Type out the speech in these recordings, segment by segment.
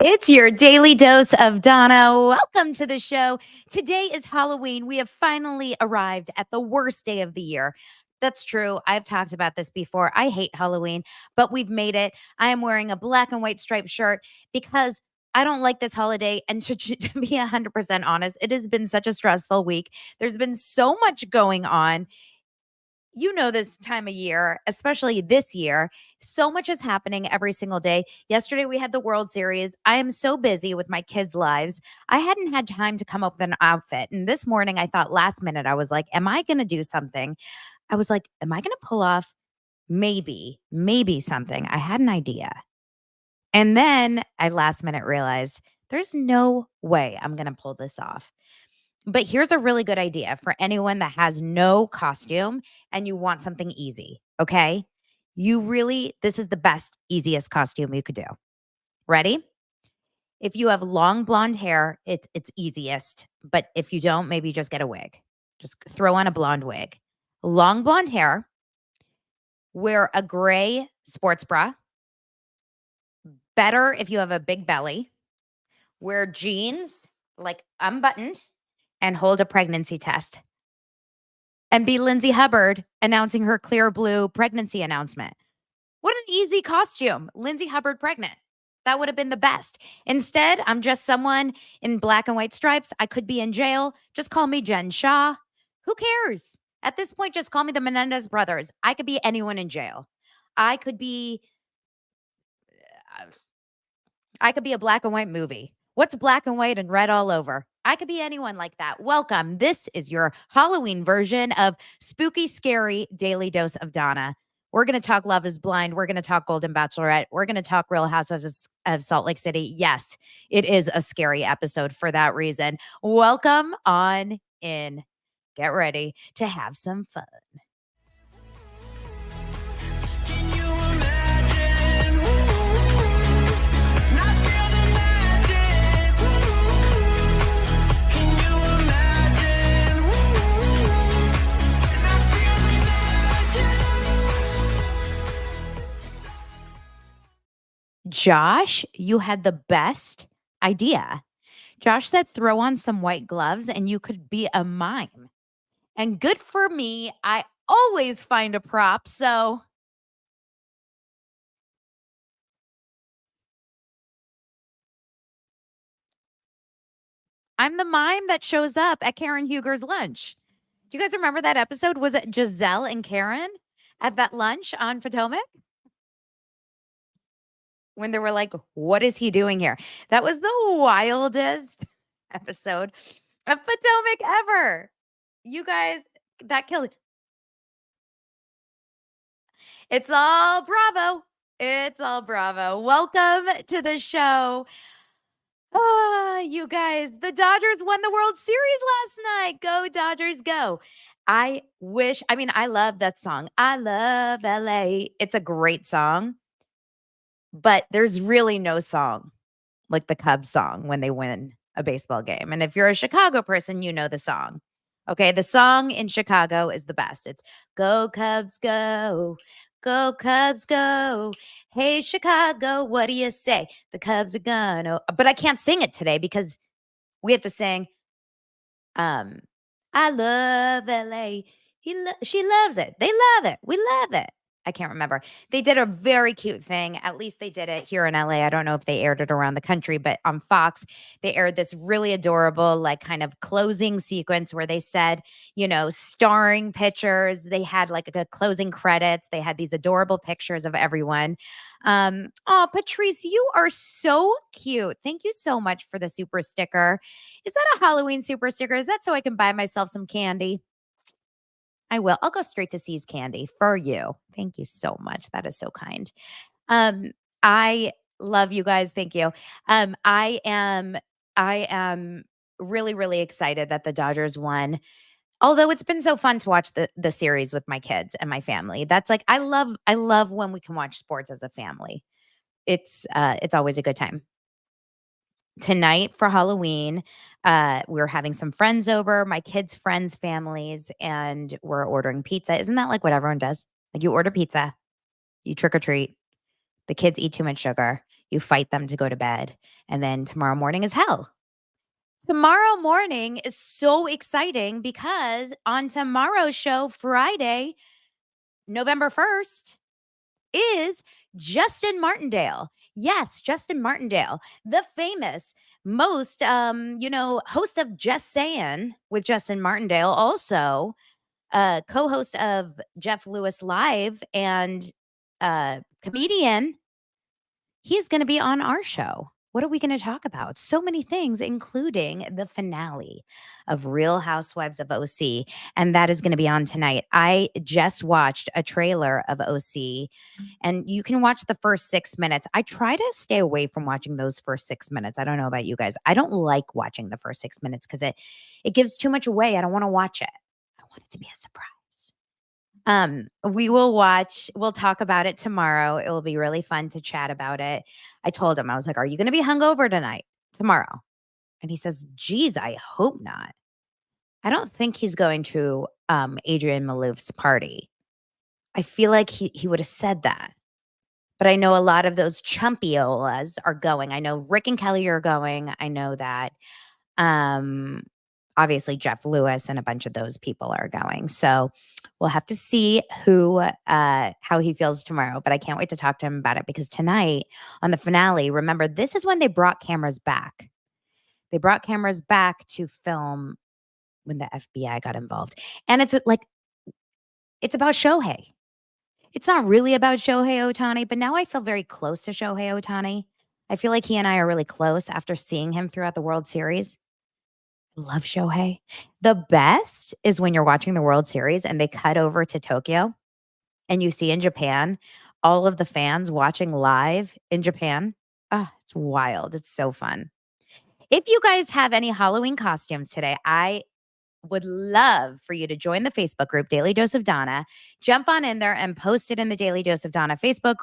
It's your daily dose of Donna. Welcome to the show. Today is Halloween. We have finally arrived at the worst day of the year. That's true. I've talked about this before. I hate Halloween, but we've made it. I am wearing a black and white striped shirt because I don't like this holiday. And to be 100% honest, it has been such a stressful week. There's been so much going on. You know, this time of year, especially this year, so much is happening every single day. Yesterday we had the World Series. I am so busy with my kids' lives. I hadn't had time to come up with an outfit. And this morning I thought last minute, I was like, am I going to do something? I was like, am I going to pull off maybe something? I had an idea. And then I last minute realized there's no way I'm going to pull this off. But here's a really good idea for anyone that has no costume and you want something easy, okay? This is the best, easiest costume you could do. Ready? If you have long blonde hair, it's easiest. But if you don't, maybe just get a wig. Just throw on a blonde wig. Long blonde hair, wear a gray sports bra. Better if you have a big belly. Wear jeans, like unbuttoned, and hold a pregnancy test. And be Lindsay Hubbard announcing her clear blue pregnancy announcement. What an easy costume. Lindsay Hubbard pregnant. That would have been the best. Instead, I'm just someone in black and white stripes. I could be in jail. Just call me Jen Shaw. Who cares? At this point, just call me the Menendez brothers. I could be anyone in jail. I could be a black and white movie. What's black and white and red all over? I could be anyone like that. Welcome. This is your Halloween version of Spooky, Scary Daily Dose of Donna. We're going to talk Love is Blind. We're going to talk Golden Bachelorette. We're going to talk Real Housewives of Salt Lake City. Yes, it is a scary episode for that reason. Welcome on in. Get ready to have some fun. Josh, you had the best idea. Josh said throw on some white gloves and you could be a mime. And good for me, I always find a prop, so I'm the mime that shows up at Karen Huger's lunch. Do you guys remember that episode? Was it Giselle and Karen at that lunch on Potomac? When they were like, what is he doing here? That was the wildest episode of Potomac ever. You guys, that killed. It's all Bravo. It's all Bravo. Welcome to the show. You guys, the Dodgers won the World Series last night. Go Dodgers, go. I love that song. I love LA. It's a great song, but there's really no song like the Cubs song when they win a baseball game. And if you're a Chicago person, you know the song. Okay, the song in Chicago is the best. It's Go Cubs Go. Go Cubs go. Hey Chicago, what do you say? The Cubs are gonna. But I can't sing it today because we have to sing I love LA. She loves it. They love it. We love it. I can't remember. They did a very cute thing. At least they did it here in LA. I don't know if they aired it around the country, but on Fox, they aired this really adorable, like kind of closing sequence where they said, starring pictures. They had like a closing credits. They had these adorable pictures of everyone. Oh, Patrice, you are so cute. Thank you so much for the super sticker. Is that a Halloween super sticker? Is that so I can buy myself some candy? I will. I'll go straight to C's Candy for you. Thank you so much. That is so kind. I love you guys. Thank you. I am really, really excited that the Dodgers won. Although it's been so fun to watch the series with my kids and my family. That's like I love when we can watch sports as a family. It's always a good time. Tonight for Halloween, we're having some friends over, my kids' friends' families, and we're ordering pizza. Isn't that like what everyone does? Like you order pizza, you trick or treat, the kids eat too much sugar, You fight them to go to bed. And then tomorrow morning is hell. Tomorrow morning is so exciting because on tomorrow's show, Friday, November 1st, is Justin Martindale. Yes, Justin Martindale, the famous, most, host of Just Saying with Justin Martindale, also co-host of Jeff Lewis Live and comedian. He's going to be on our show. What are we going to talk about? So many things, including the finale of Real Housewives of OC. And that is going to be on tonight. I just watched a trailer of OC, and you can watch the first 6 minutes. I try to stay away from watching those first 6 minutes. I don't know about you guys. I don't like watching the first 6 minutes because it gives too much away. I don't want to watch it. I want it to be a surprise. We'll talk about it tomorrow. It will be really fun to chat about it. I told him, I was like, are you going to be hungover tomorrow? And he says, geez, I hope not. I don't think he's going to Adrian Malouf's party. I feel like he would have said that. But I know a lot of those chumpiolas are going. I know Rick and Kelly are going. I know that obviously Jeff Lewis and a bunch of those people are going. So we'll have to see how he feels tomorrow. But I can't wait to talk to him about it because tonight on the finale, remember, this is when they brought cameras back. They brought cameras back to film when the FBI got involved. And it's about Shohei. It's not really about Shohei Ohtani, but now I feel very close to Shohei Ohtani. I feel like he and I are really close after seeing him throughout the World Series. Love Shohei. The best is when you're watching the World Series and they cut over to Tokyo and you see in Japan all of the fans watching live in Japan. Oh, it's wild. It's so fun. If you guys have any Halloween costumes today, I would love for you to join the Facebook group, Daily Dose of Donna. Jump on in there and post it in the Daily Dose of Donna Facebook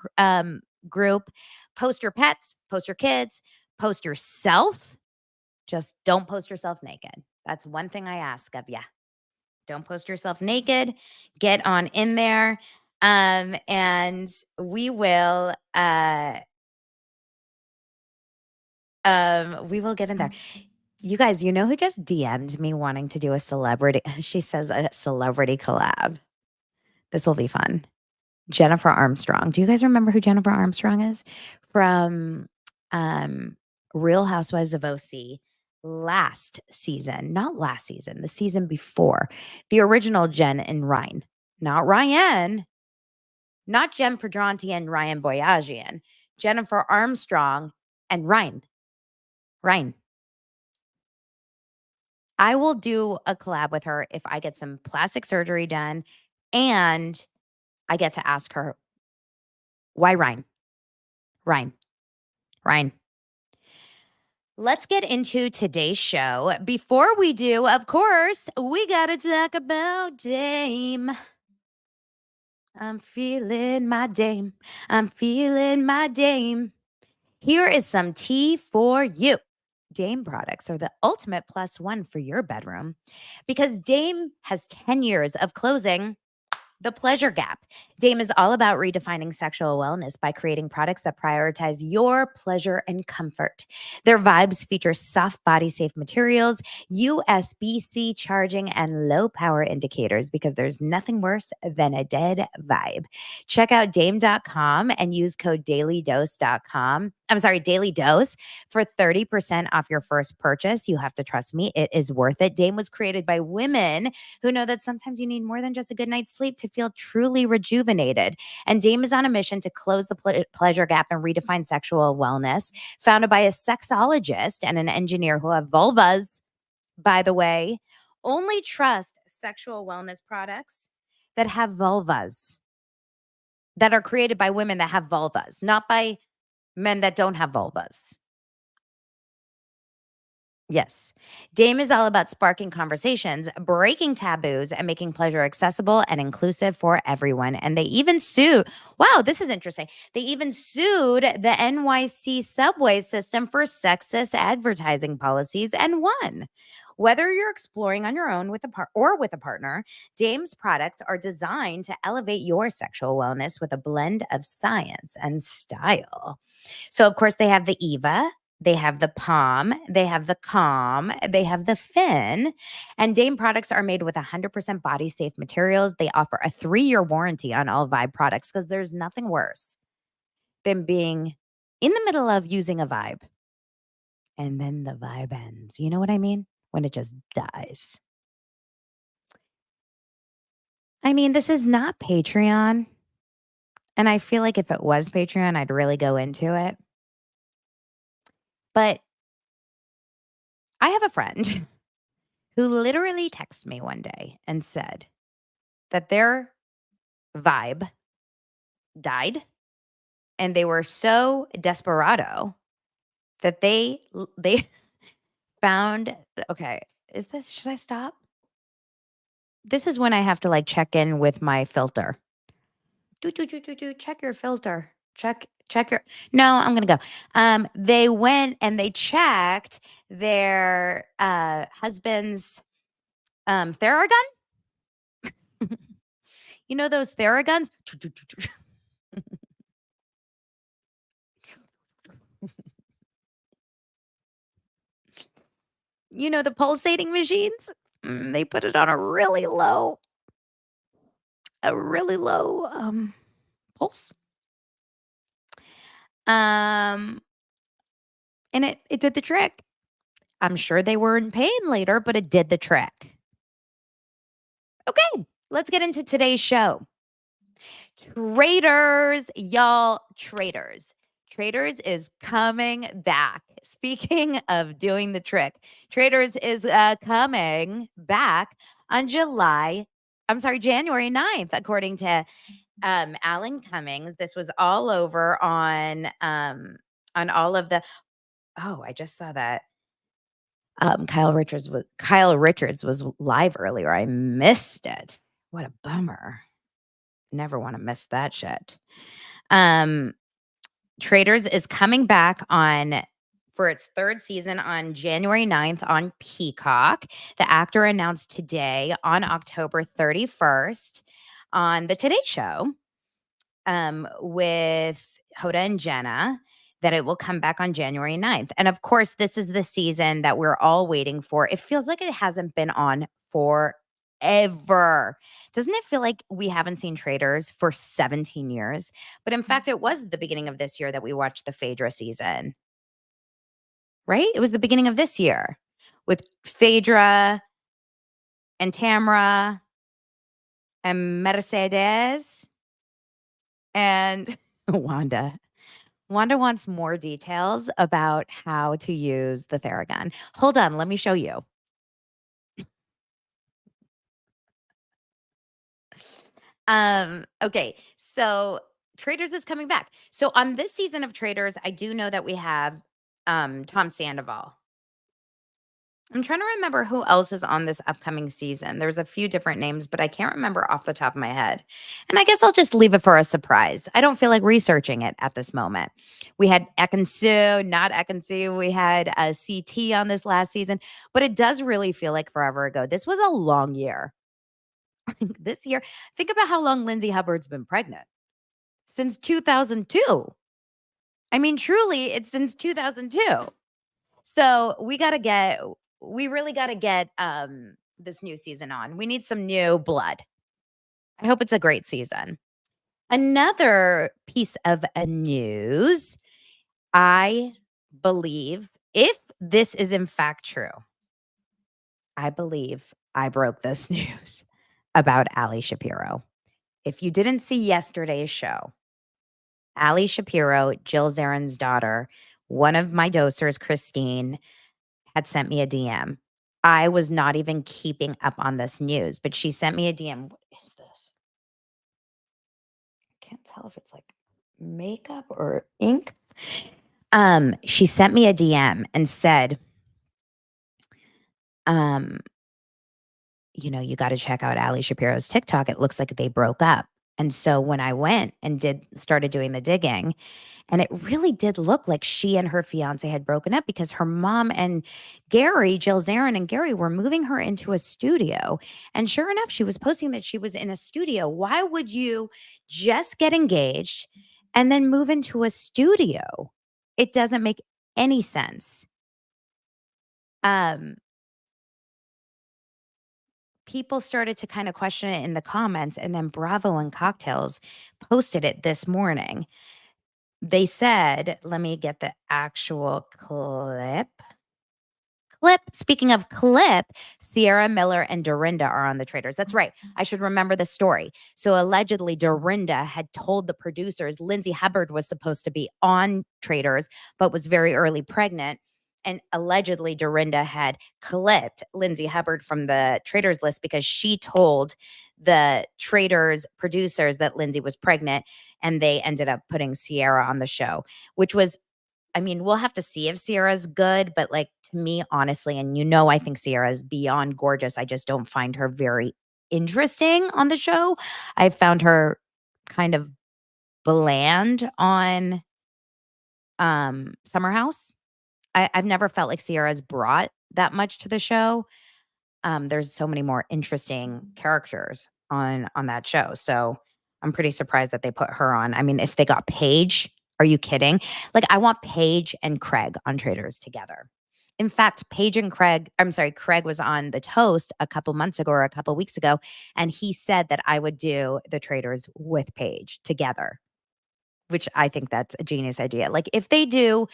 group. Post your pets, post your kids, post yourself. Just don't post yourself naked. That's one thing I ask of you. Don't post yourself naked. Get on in there. And we will get in there. You guys, you know who just DM'd me wanting to do a celebrity? She says a celebrity collab. This will be fun. Jennifer Armstrong. Do you guys remember who Jennifer Armstrong is? From Real Housewives of OC. Last season, not last season, the season before, the original Jen and Ryan, not Ryan, not Jen Pedranti and Ryan Boyajian, Jennifer Armstrong and Ryan. I will do a collab with her if I get some plastic surgery done and I get to ask her, why Ryan? Let's get into today's show. Before we do, of course, we got to talk about Dame. I'm feeling my Dame. Here is some tea for you. Dame products are the ultimate +1 for your bedroom because Dame has 10 years of closing the pleasure gap. Dame is all about redefining sexual wellness by creating products that prioritize your pleasure and comfort. Their vibes feature soft body safe materials, USB-C charging, and low power indicators because there's nothing worse than a dead vibe. Check out dame.com and use code dailydose.com. Daily Dose for 30% off your first purchase. You have to trust me. It is worth it. Dame was created by women who know that sometimes you need more than just a good night's sleep to feel truly rejuvenated. And Dame is on a mission to close the pleasure gap and redefine sexual wellness. Founded by a sexologist and an engineer who have vulvas, by the way. Only trust sexual wellness products that have vulvas, that are created by women that have vulvas, not by men that don't have vulvas. Yes. Dame is all about sparking conversations, breaking taboos, and making pleasure accessible and inclusive for everyone. And they even sued. Wow, this is interesting. They even sued the NYC subway system for sexist advertising policies and won. Whether you're exploring on your own or with a partner, Dame's products are designed to elevate your sexual wellness with a blend of science and style. So, of course, they have the Eva, they have the Palm, they have the Calm, they have the Fin, and Dame products are made with 100% body safe materials. They offer a 3-year warranty on all Vibe products because there's nothing worse than being in the middle of using a Vibe and then the Vibe ends. You know what I mean? When it just dies. I mean, this is not Patreon. And I feel like if it was Patreon, I'd really go into it. But I have a friend who literally texted me one day and said that their Vibe died and they were so desperado that they found, okay, should I stop? This is when I have to like check in with my filter. Do, check your filter. Check your No, I'm gonna go. They went and they checked their husband's Theragun. You know those Theraguns? You know the pulsating machines? They put it on a really low pulse. Um, and it did the trick. I'm sure they were in pain later, but it did the trick. Okay, let's get into today's show. Traitors, y'all, Traitors. Traitors is coming back. Speaking of doing the trick, Traitors is coming back on January 9th, according to Alan Cummings. This was all over on all of the I just saw that Kyle Richards was live earlier. I missed it. What a bummer. Never want to miss that shit. Traitors is coming back for its 3rd season on January 9th on Peacock. The actor announced today on October 31st on the Today Show with Hoda and Jenna that it will come back on January 9th. And of course, this is the season that we're all waiting for. It feels like it hasn't been on forever. Doesn't it feel like we haven't seen Traitors for 17 years? But in fact, it was the beginning of this year that we watched the Phaedra season, right? It was the beginning of this year with Phaedra and Tamra and Mercedes and Wanda. Wanda wants more details about how to use the Theragun. Hold on, let me show you. Okay, so Traitors is coming back. So on this season of Traitors, I do know that we have Tom Sandoval. I'm trying to remember who else is on this upcoming season. There's a few different names, but I can't remember off the top of my head. And I guess I'll just leave it for a surprise. I don't feel like researching it at this moment. We had Ekansu, not Ekansu. We had a CT on this last season, but it does really feel like forever ago. This was a long year. This year, think about how long Lindsay Hubbard's been pregnant. Since 2002. I mean, truly, it's since 2002. So we really got to get this new season on. We need some new blood. I hope it's a great season. Another piece of news, I believe, if this is in fact true, I believe I broke this news about Ally Shapiro. If you didn't see yesterday's show, Ally Shapiro, Jill Zarin's daughter, one of my dosers, Christine, had sent me a DM. I was not even keeping up on this news, but she sent me a DM. What is this? I can't tell if it's like makeup or ink. She sent me a DM and said, you know, you got to check out Ally Shapiro's TikTok. It looks like they broke up. And so when I went and started doing the digging, and it really did look like she and her fiancé had broken up because her mom and Gary, Jill Zarin and Gary were moving her into a studio. And sure enough, she was posting that she was in a studio. Why would you just get engaged and then move into a studio? It doesn't make any sense. Um, People started to kind of question it in the comments, and then Bravo and Cocktails posted it this morning. They said, let me get the actual clip. Speaking of clip, Sierra Miller and Dorinda are on the Traitors. That's right. I should remember the story. So allegedly, Dorinda had told the producers Lindsay Hubbard was supposed to be on Traitors, but was very early pregnant. And allegedly, Dorinda had clipped Lindsay Hubbard from the Traitors list because she told the Traitors producers that Lindsay was pregnant, and they ended up putting Sierra on the show, which was, I mean, we'll have to see if Sierra's good, but, like, to me, honestly, and I think Sierra is beyond gorgeous. I just don't find her very interesting on the show. I found her kind of bland on, Summer House. I've never felt like Sierra's brought that much to the show. There's so many more interesting characters on that show, so I'm pretty surprised that they put her on. I mean, if they got Paige, are you kidding? Like, I want Paige and Craig on Traitors together. In fact, Craig was on The Toast a couple months ago or a couple weeks ago, and he said that I would do the Traitors with Paige together, which I think that's a genius idea. Like, if they did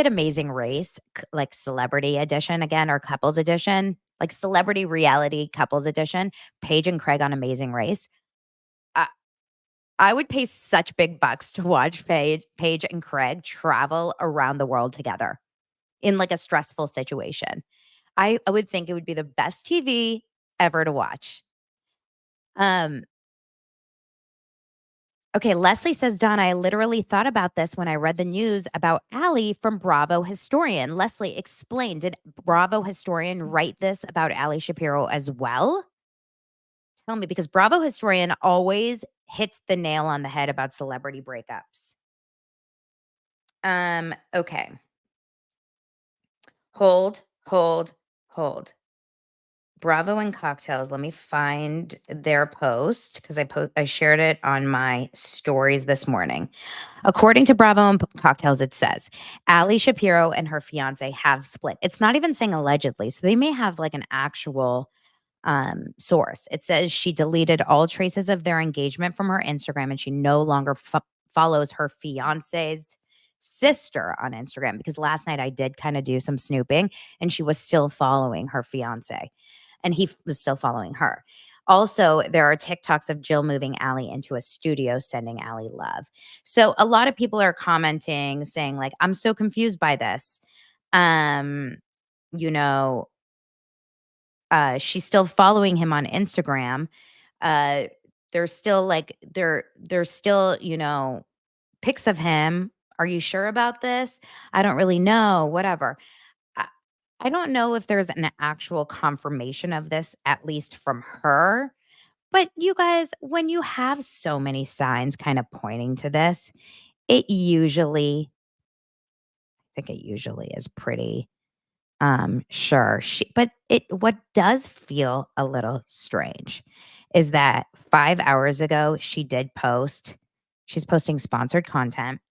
Amazing Race, like Celebrity Edition again or Couples Edition, like Celebrity Reality Couples Edition, Paige and Craig on Amazing Race, I, I would pay such big bucks to watch Paige and Craig travel around the world together in like a stressful situation. I would think it would be the best TV ever to watch. Um, Okay, Leslie says, Donna, I literally thought about this when I read the news about Ally from Bravo Historian. Leslie, explain, did Bravo Historian write this about Ally Shapiro as well? Tell me, because Bravo Historian always hits the nail on the head about celebrity breakups. Okay. Hold, hold, hold. Bravo and Cocktails. Let me find their post because I shared it on my stories this morning. According to Bravo and Cocktails, it says Ally Shapiro and her fiance have split. It's not even saying allegedly, so they may have like an actual source. It says she deleted all traces of their engagement from her Instagram, and she no longer follows her fiance's sister on Instagram, because last night I did kind of do some snooping, and she was still following her fiance, and he was still following her. Also, there are TikToks of Jill moving Ally into a studio, sending Ally love. So a lot of people are commenting, saying like, "I'm so confused by this." Um, you know, she's still following him on Instagram. Uh, there's still like there's still, pics of him. Are you sure about this? I don't really know. Whatever. I, I don't know if there's an actual confirmation of this, at least from her. But you guys, when you have so many signs kind of pointing to this, it usually, I think it usually is pretty sure. But what does feel a little strange is that 5 hours ago she's posting sponsored content.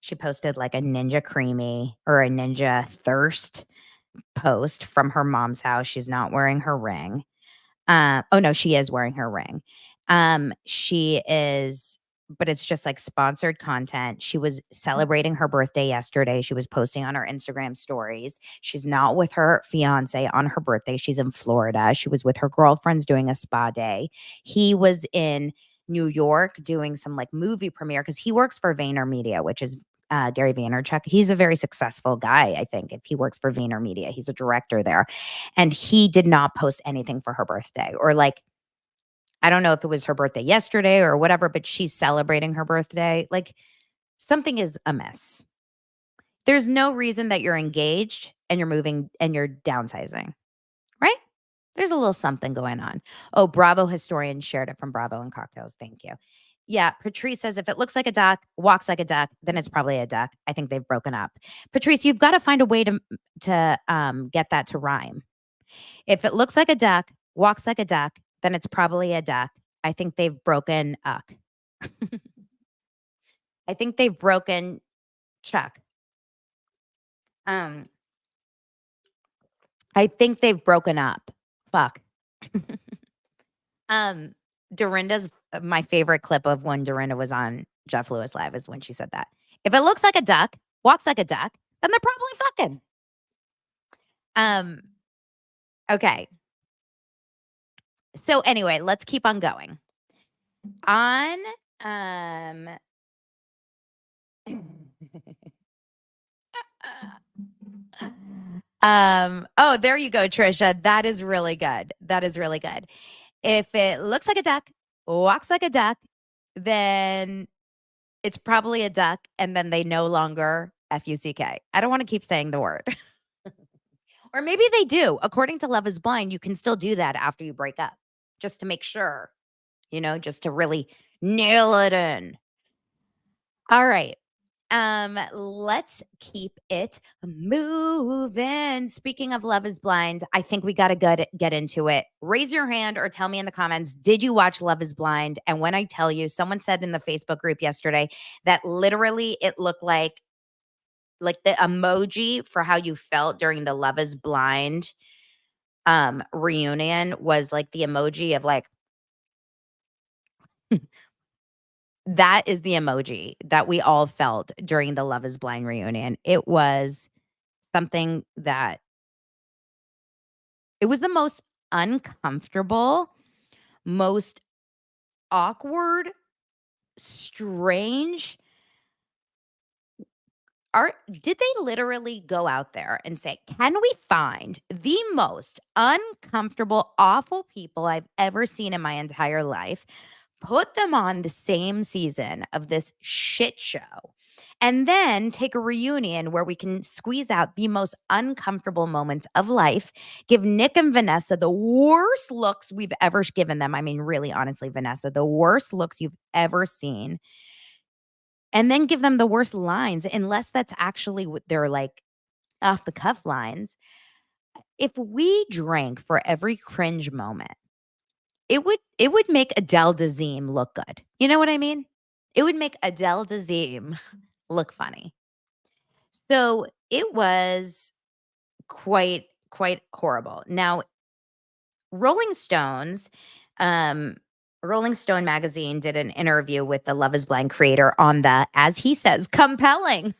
She posted like a Ninja Creamy or a Ninja Thirst post from her mom's house. She's not wearing her ring. Oh no, she is wearing her ring. She is, but it's just like sponsored content. She was celebrating her birthday yesterday. She was posting on her Instagram stories. She's not with her fiance on her birthday. She's in Florida. She was with her girlfriends doing a spa day. He was in New York doing some like movie premiere because he works for VaynerMedia, which is Gary Vaynerchuk. He's a very successful guy, I think, if he works for VaynerMedia. He's a director there. And he did not post anything for her birthday, or like, I don't know if it was her birthday yesterday or whatever, but she's celebrating her birthday. Like, something is amiss. There's no reason that you're engaged and you're moving and you're downsizing, right? There's a little something going on. Oh, Bravo Historian shared it from Bravo and Cocktails. Thank you. Yeah, Patrice says if it looks like a duck, walks like a duck, then it's probably a duck. I think they've broken up. Patrice, you've got to find a way to get that to rhyme. If it looks like a duck, walks like a duck, then it's probably a duck. I think they've broken up. I think they've broken Chuck. Um, I think they've broken up. Fuck. Um, Dorinda's my favorite clip of when Dorinda was on Jeff Lewis Live is when she said that. If it looks like a duck, walks like a duck, then they're probably fucking. Okay. So anyway, let's keep on going. On oh, there you go, Trisha. That is really good. That is really good. If it looks like a duck, walks like a duck, then it's probably a duck, and then they no longer F-U-C-K. I don't want to keep saying the word. Or maybe they do. According to Love is Blind, you can still do that after you break up, just to make sure, just to really nail it in. All right. Let's keep it moving. Speaking of Love is Blind, I think we got to get into it. Raise your hand or tell me in the comments, did you watch Love is Blind? And when I tell you, someone said in the Facebook group yesterday that literally it looked like the emoji for how you felt during the Love is Blind reunion was like the emoji of like that is the emoji that we all felt during the Love is Blind reunion. It was something that it was the most uncomfortable, most awkward, strange. Did they literally go out there and say, can we find the most uncomfortable, awful people I've ever seen in my entire life? Put them on the same season of this shit show, and then take a reunion where we can squeeze out the most uncomfortable moments of life, give Nick and Vanessa the worst looks we've ever given them. I mean, really, honestly, Vanessa, the worst looks you've ever seen, and then give them the worst lines, unless that's actually what they're like off the cuff lines. If we drank for every cringe moment, it would make Adele Dazeem look good. You know what I mean? It would make Adele Dazeem look funny. So it was quite horrible. Now, Rolling Stones, um, Rolling Stone magazine did an interview with the Love is Blind creator on the, as he says, compelling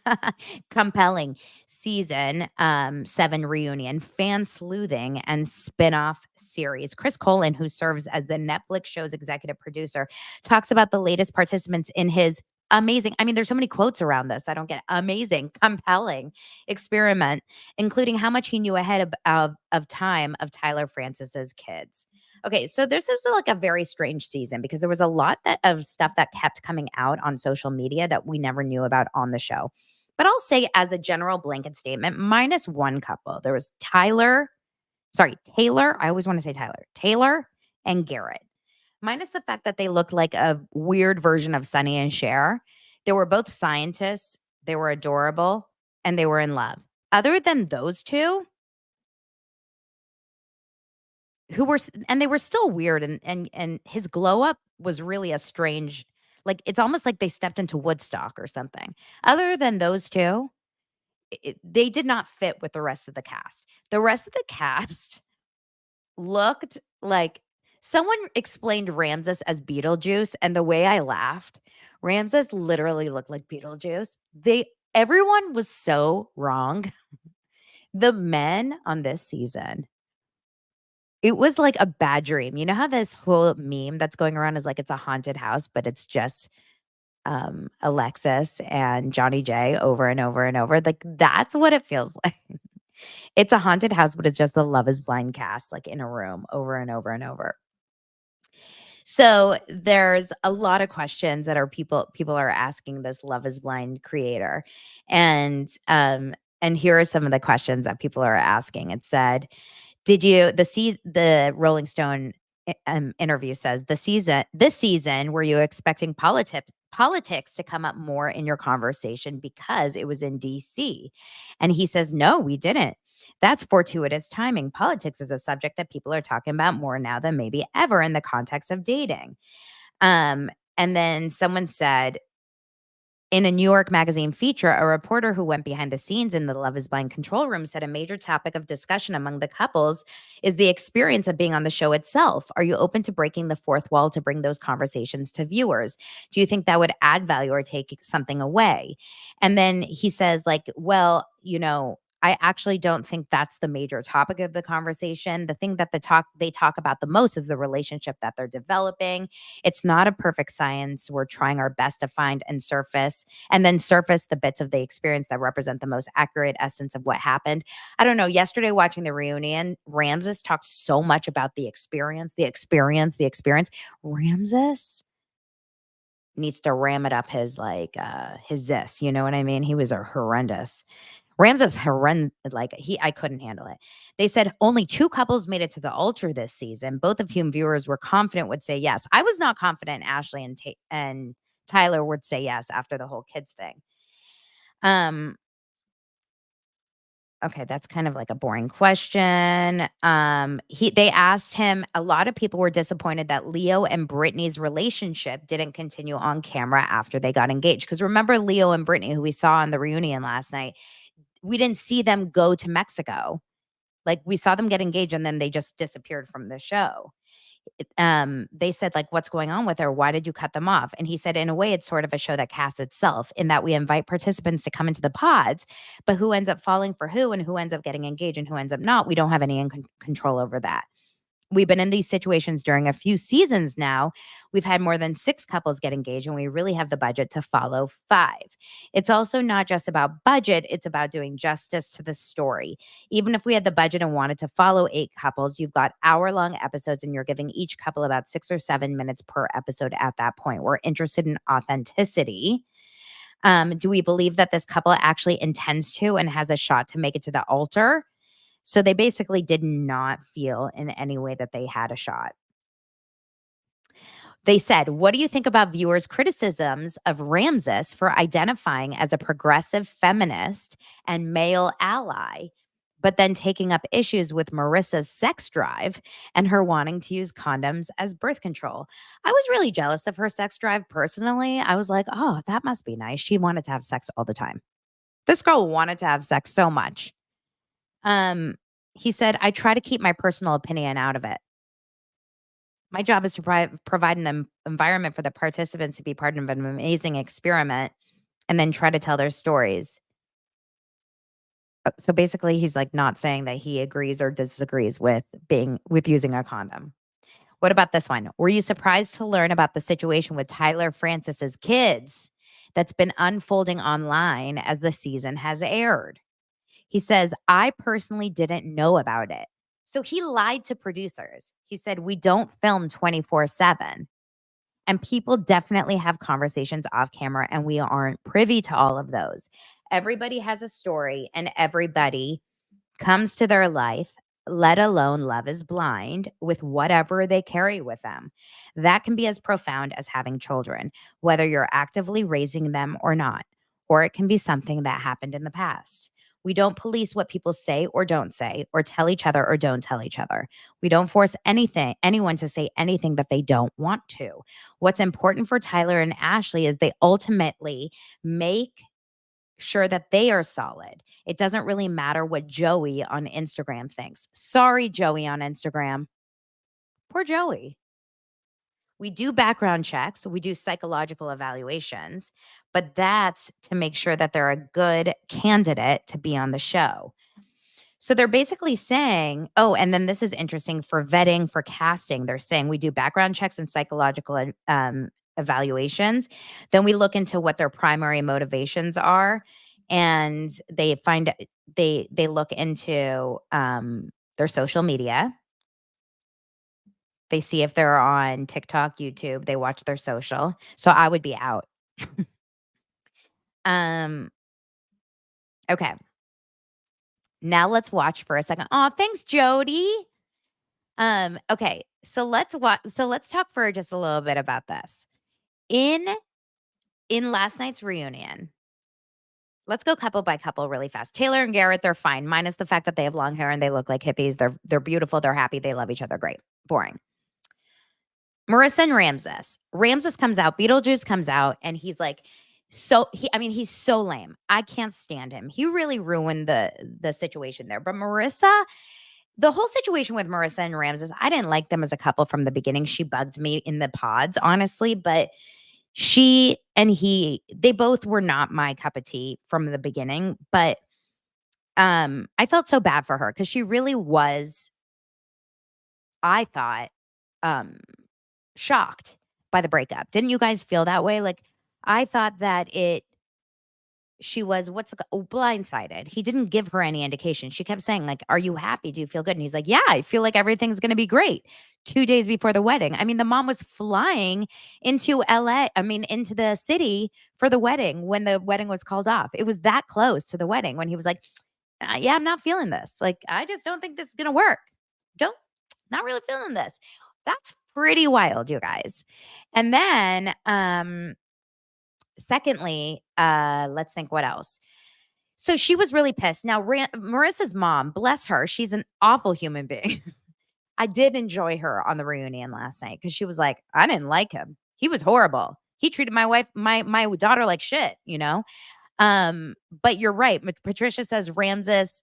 season 7 reunion, fan sleuthing, and spin-off series. Chris Colin, who serves as the Netflix show's executive producer, talks about the latest participants in his amazing, I mean, there's so many quotes around this. I don't get it. Amazing, compelling experiment, including how much he knew ahead of time of Tyler Francis's kids. Okay, so this was like a very strange season because there was a lot of stuff that kept coming out on social media that we never knew about on the show. But I'll say as a general blanket statement, minus one couple. There was Taylor. I always want to say Taylor and Garrett. Minus the fact that they looked like a weird version of Sonny and Cher. They were both scientists. They were adorable and they were in love. Other than those two, they were still weird, and his glow up was really a strange, like it's almost like they stepped into Woodstock or something. Other than those two, they did not fit with the rest of the cast. The rest of the cast looked like someone explained Ramses as Beetlejuice, and the way I laughed, Ramses literally looked like Beetlejuice. Everyone was so wrong. The men on this season, it was like a bad dream. You know how this whole meme that's going around is like it's a haunted house, but it's just Alexis and Johnny J over and over and over. Like that's what it feels like. It's a haunted house, but it's just the Love is Blind cast, like in a room over and over and over. So there's a lot of questions that people are asking this Love is Blind creator. And here are some of the questions that people are asking. It said, did you the Rolling Stone interview says, this season, were you expecting politics to come up more in your conversation because it was in DC? And he says, no, we didn't. That's fortuitous timing. Politics is a subject that people are talking about more now than maybe ever in the context of dating. And then someone said, in a New York Magazine feature, a reporter who went behind the scenes in the Love is Blind control room said a major topic of discussion among the couples is the experience of being on the show itself. Are you open to breaking the fourth wall to bring those conversations to viewers? Do you think that would add value or take something away? And then he says, like, well, I actually don't think that's the major topic of the conversation. The thing that they talk about the most is the relationship that they're developing. It's not a perfect science. We're trying our best to find and then surface the bits of the experience that represent the most accurate essence of what happened. I don't know. Yesterday, watching the reunion, Ramses talked so much about the experience, the experience, the experience. Ramses needs to ram it up his this, you know what I mean? He was a horrendous. Ramses horrendous. I couldn't handle it. They said only 2 couples made it to the altar this season, both of whom viewers were confident would say yes. I was not confident Ashley and Tyler would say yes after the whole kids thing. Okay, that's kind of like a boring question. They asked him, a lot of people were disappointed that Leo and Brittany's relationship didn't continue on camera after they got engaged. Because remember Leo and Brittany, who we saw on the reunion last night, we didn't see them go to Mexico. Like, we saw them get engaged and then they just disappeared from the show. They said, like, what's going on with her? Why did you cut them off? And he said, in a way, it's sort of a show that casts itself in that we invite participants to come into the pods, but who ends up falling for who and who ends up getting engaged and who ends up not, we don't have any control over that. We've been in these situations during a few seasons now. We've had more than 6 couples get engaged, and we really have the budget to follow 5. It's also not just about budget, it's about doing justice to the story. Even if we had the budget and wanted to follow 8 couples, you've got hour-long episodes, and you're giving each couple about 6 or 7 minutes per episode at that point. We're interested in authenticity. Do we believe that this couple actually intends to and has a shot to make it to the altar? So they basically did not feel in any way that they had a shot. They said, what do you think about viewers' criticisms of Ramses for identifying as a progressive feminist and male ally, but then taking up issues with Marissa's sex drive and her wanting to use condoms as birth control? I was really jealous of her sex drive personally. I was like, oh, that must be nice. She wanted to have sex all the time. This girl wanted to have sex so much. He said, I try to keep my personal opinion out of it. My job is to provide an environment for the participants to be part of an amazing experiment and then try to tell their stories. So basically, he's like not saying that he agrees or disagrees with using a condom. What about this one? Were you surprised to learn about the situation with Tyler Francis's kids that's been unfolding online as the season has aired? He says, I personally didn't know about it. So he lied to producers. He said, we don't film 24/7. And people definitely have conversations off camera, and we aren't privy to all of those. Everybody has a story, and everybody comes to their life, let alone Love is Blind, with whatever they carry with them. That can be as profound as having children, whether you're actively raising them or not, or it can be something that happened in the past. We don't police what people say, or tell each other or don't tell each other. We don't force anyone to say anything that they don't want to. What's important for Tyler and Ashley is they ultimately make sure that they are solid. It doesn't really matter what Joey on Instagram thinks. Sorry, Joey on Instagram. Poor Joey. We do background checks, we do psychological evaluations, but that's to make sure that they're a good candidate to be on the show. So they're basically saying, oh, and then this is interesting for vetting, for casting. They're saying we do background checks and psychological evaluations. Then we look into what their primary motivations are, and they look into their social media. They see if they're on TikTok, YouTube. They watch their social. So I would be out. um. Okay. Now let's watch for a second. Oh, thanks, Jody. Okay, so let's talk for just a little bit about this. In in last night's reunion, let's go couple by couple really fast. Taylor and Garrett, they're fine, minus the fact that they have long hair and they look like hippies. They're beautiful, they're happy, they love each other. Great. Boring. Marissa and Ramses. Ramses comes out, Beetlejuice comes out, and he's like, he's so lame. I can't stand him. He really ruined the situation there. But Marissa, the whole situation with Marissa and Ramses, I didn't like them as a couple from the beginning. She bugged me in the pods, honestly, but she and they both were not my cup of tea from the beginning. But I felt so bad for her because she really was, I thought, um, shocked by the breakup. Didn't you guys feel that way? Like, I thought that she was blindsided. He didn't give her any indication. She kept saying, like, "Are you happy? Do you feel good?" And he's like, "Yeah, I feel like everything's gonna be great." 2 days before the wedding. I mean, the mom was flying into LA, into the city for the wedding when the wedding was called off. It was that close to the wedding when he was like, yeah, I'm not feeling this. Like, I just don't think this is gonna work. Don't Not really feeling this." That's pretty wild, you guys. And then, secondly, let's think what else. So she was really pissed. Now, Marissa's mom, bless her, she's an awful human being. I did enjoy her on the reunion last night because she was like, I didn't like him. He was horrible. He treated my daughter like shit, you know? But you're right. Patricia says Ramses,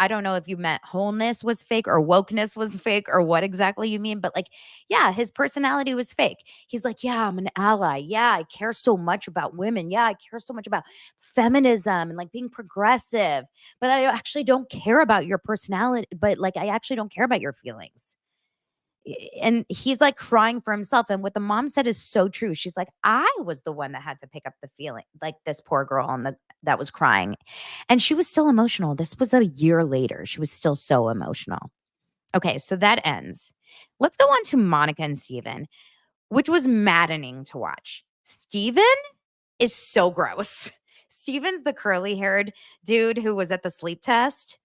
I don't know if you meant wholeness was fake or wokeness was fake or what exactly you mean, but like, yeah, his personality was fake. He's like, yeah, I'm an ally. Yeah, I care so much about women. Yeah, I care so much about feminism and like being progressive, but I actually don't care about your personality. But like, I actually don't care about your feelings. And he's like crying for himself. And what the mom said is so true. She's like, I was the one that had to pick up the feeling, like this poor girl that was crying. And she was still emotional. This was a year later. She was still so emotional. Okay, so that ends. Let's go on to Monica and Steven, which was maddening to watch. Steven is so gross. Steven's the curly haired dude who was at the sleep test,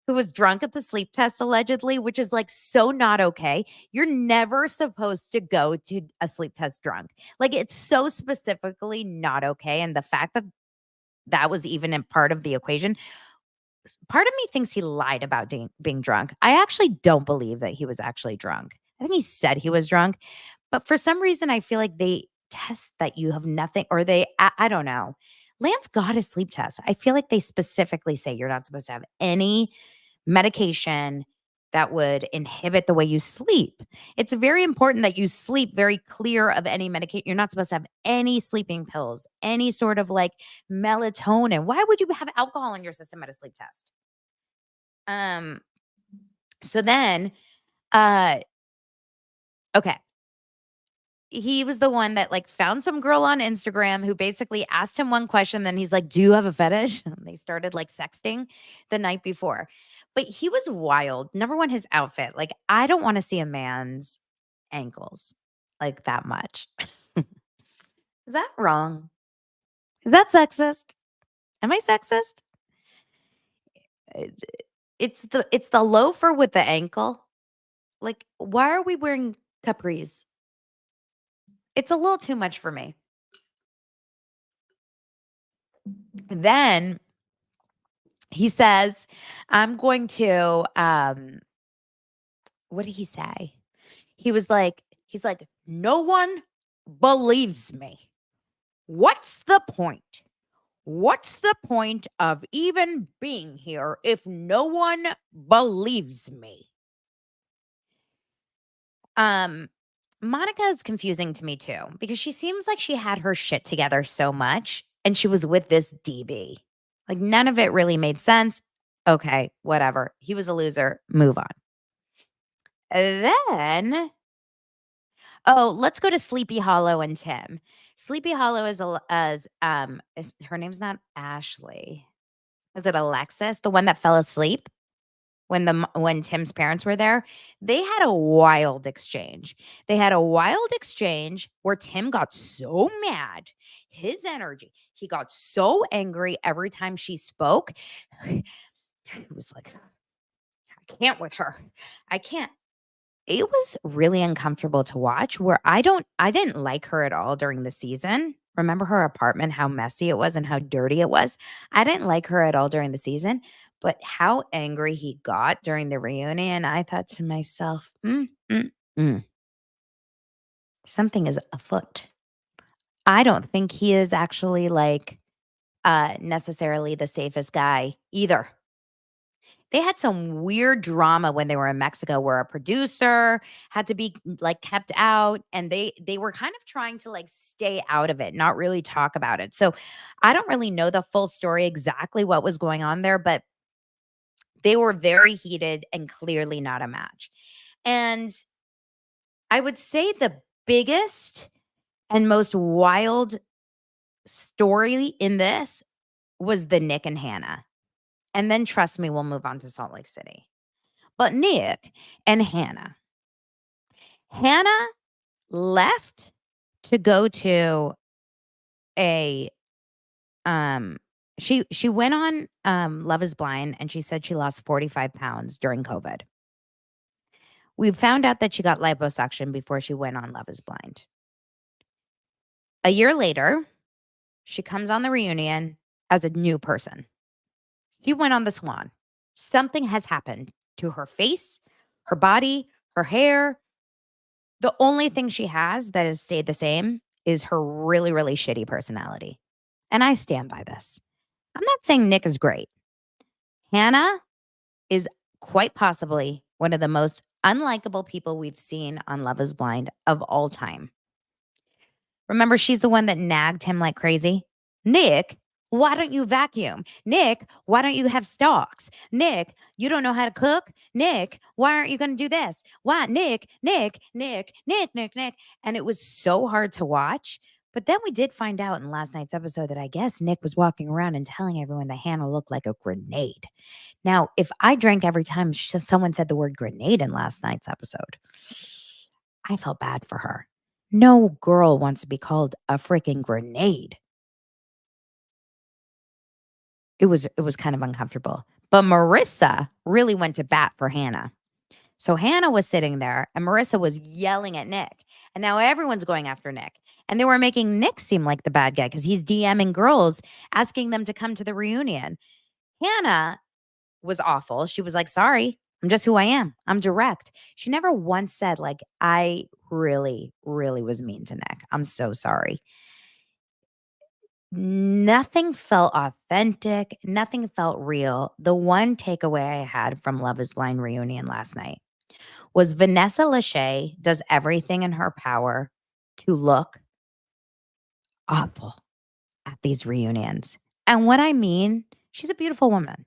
who was drunk at the sleep test allegedly, which is like so not okay. You're never supposed to go to a sleep test drunk. Like, it's so specifically not okay. And the fact that that was even in part of the equation, part of me thinks he lied about being drunk. I actually don't believe that he was actually drunk. I think he said he was drunk, but for some reason, I feel like they test that you have nothing, or I don't know. Lance got a sleep test. I feel like they specifically say you're not supposed to have any medication that would inhibit the way you sleep. It's very important that you sleep very clear of any medication. You're not supposed to have any sleeping pills, any sort of like melatonin. Why would you have alcohol in your system at a sleep test? Um, so then, uh, okay. He was the one that like found some girl on Instagram who basically asked him one question. Then he's like, "Do you have a fetish?" And they started like sexting the night before. But he was wild. Number one, his outfit. Like, I don't want to see a man's ankles like that much. Is that wrong? Is that sexist? Am I sexist? Uh, It's the loafer with the ankle. Like, why are we wearing capris? It's a little too much for me. Then he says, I'm going to what did he say? He's like, no one believes me. What's the point? What's the point of even being here if no one believes me? Um Monica is confusing to me too because she seems like she had her shit together so much and she was with this DB. Like, none of it really made sense. Okay, whatever. He was a loser. Move on. Then, oh, let's go to Sleepy Hollow and Tim. Sleepy Hollow her name's not Ashley. Was it Alexis, the one that fell asleep when Tim's parents were there? They had a wild exchange. They had a wild exchange where Tim got so mad, his energy, he got so angry every time she spoke. He was like, I can't with her. I can't. it was really uncomfortable to watch where I didn't like her at all during the season. Remember her apartment, how messy it was and how dirty it was? I didn't like her at all during the season, but how angry he got during the reunion, I thought to myself, mm. Something is afoot. I don't think he is actually like necessarily the safest guy either. They had some weird drama when they were in Mexico where a producer had to be like kept out and they were kind of trying to like stay out of it, not really talk about it. So I don't really know the full story exactly what was going on there, but they were very heated and clearly not a match. And I would say the biggest and most wild story in this was the Nick and Hannah. And then trust me, we'll move on to Salt Lake City. But Nick and Hannah left to go to a she went on Love is Blind and she said she lost 45 pounds during COVID. We found out that she got liposuction before she went on Love is Blind. A year later, she comes on the reunion as a new person. She went on the Swan. Something has happened to her face, her body, her hair. The only thing she has that has stayed the same is her really, really shitty personality. And I stand by this. I'm not saying Nick is great. Hannah is quite possibly one of the most unlikable people we've seen on Love is Blind of all time. Remember, she's the one that nagged him like crazy. Nick, why don't you vacuum? Nick, why don't you have stalks? Nick, you don't know how to cook? Nick, why aren't you going to do this? Why? Nick. And it was so hard to watch. But then we did find out in last night's episode that I guess Nick was walking around and telling everyone that Hannah looked like a grenade. Now, if I drank every time someone said the word grenade in last night's episode, I felt bad for her. No girl wants to be called a freaking grenade. It was kind of uncomfortable. But Marissa really went to bat for Hannah. So Hannah was sitting there and Marissa was yelling at Nick. And now everyone's going after Nick. And they were making Nick seem like the bad guy because he's DMing girls, asking them to come to the reunion. Hannah was awful. She was like, sorry, I'm just who I am. I'm direct. She never once said, like, I really, really was mean to Nick. I'm so sorry. Nothing felt authentic. Nothing felt real. The one takeaway I had from Love is Blind reunion last night was Vanessa Lachey does everything in her power to look awful at these reunions. And what I mean, she's a beautiful woman.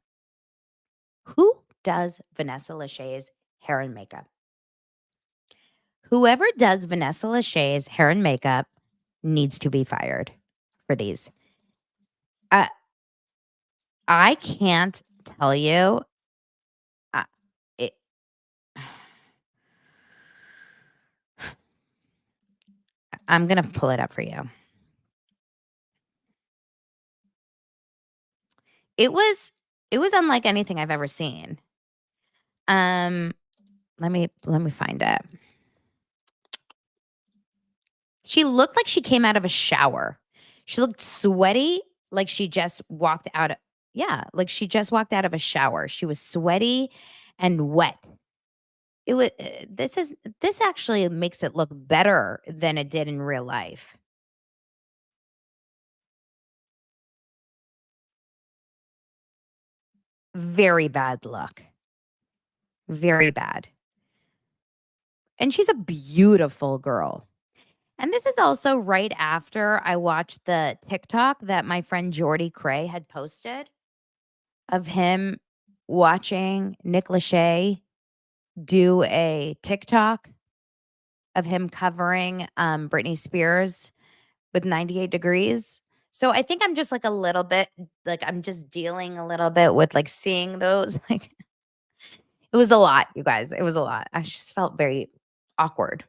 Who does Vanessa Lachey's hair and makeup? Whoever does Vanessa Lachey's hair and makeup needs to be fired for these. I can't tell you. It, I'm gonna pull it up for you. It was unlike anything I've ever seen. Let me find it. She looked like she came out of a shower. She looked sweaty, like she just walked out of like she just walked out of a shower. She was sweaty and wet. It was this actually makes it look better than it did in real life. Very bad look. Very bad. And she's a beautiful girl. And this is also right after I watched the TikTok that my friend Jordy Cray had posted of him watching Nick Lachey do a TikTok of him covering Britney Spears with 98 Degrees. So I think I'm just like a little bit like I'm just dealing a little bit with like seeing those like it was a lot, you guys. It was a lot. I just felt very awkward.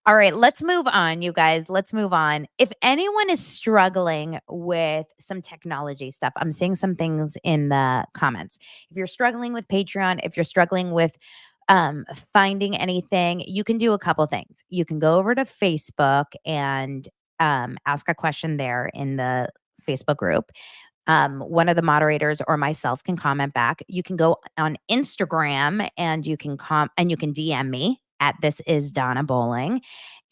All right, let's move on, you guys. Let's move on. If anyone is struggling with some technology stuff, I'm seeing some things in the comments. If you're struggling with Patreon, if you're struggling with finding anything, you can do a couple things. You can go over to Facebook and ask a question there in the Facebook group. One of the moderators or myself can comment back. You can go on Instagram and you can DM me at this is Donna Bowling.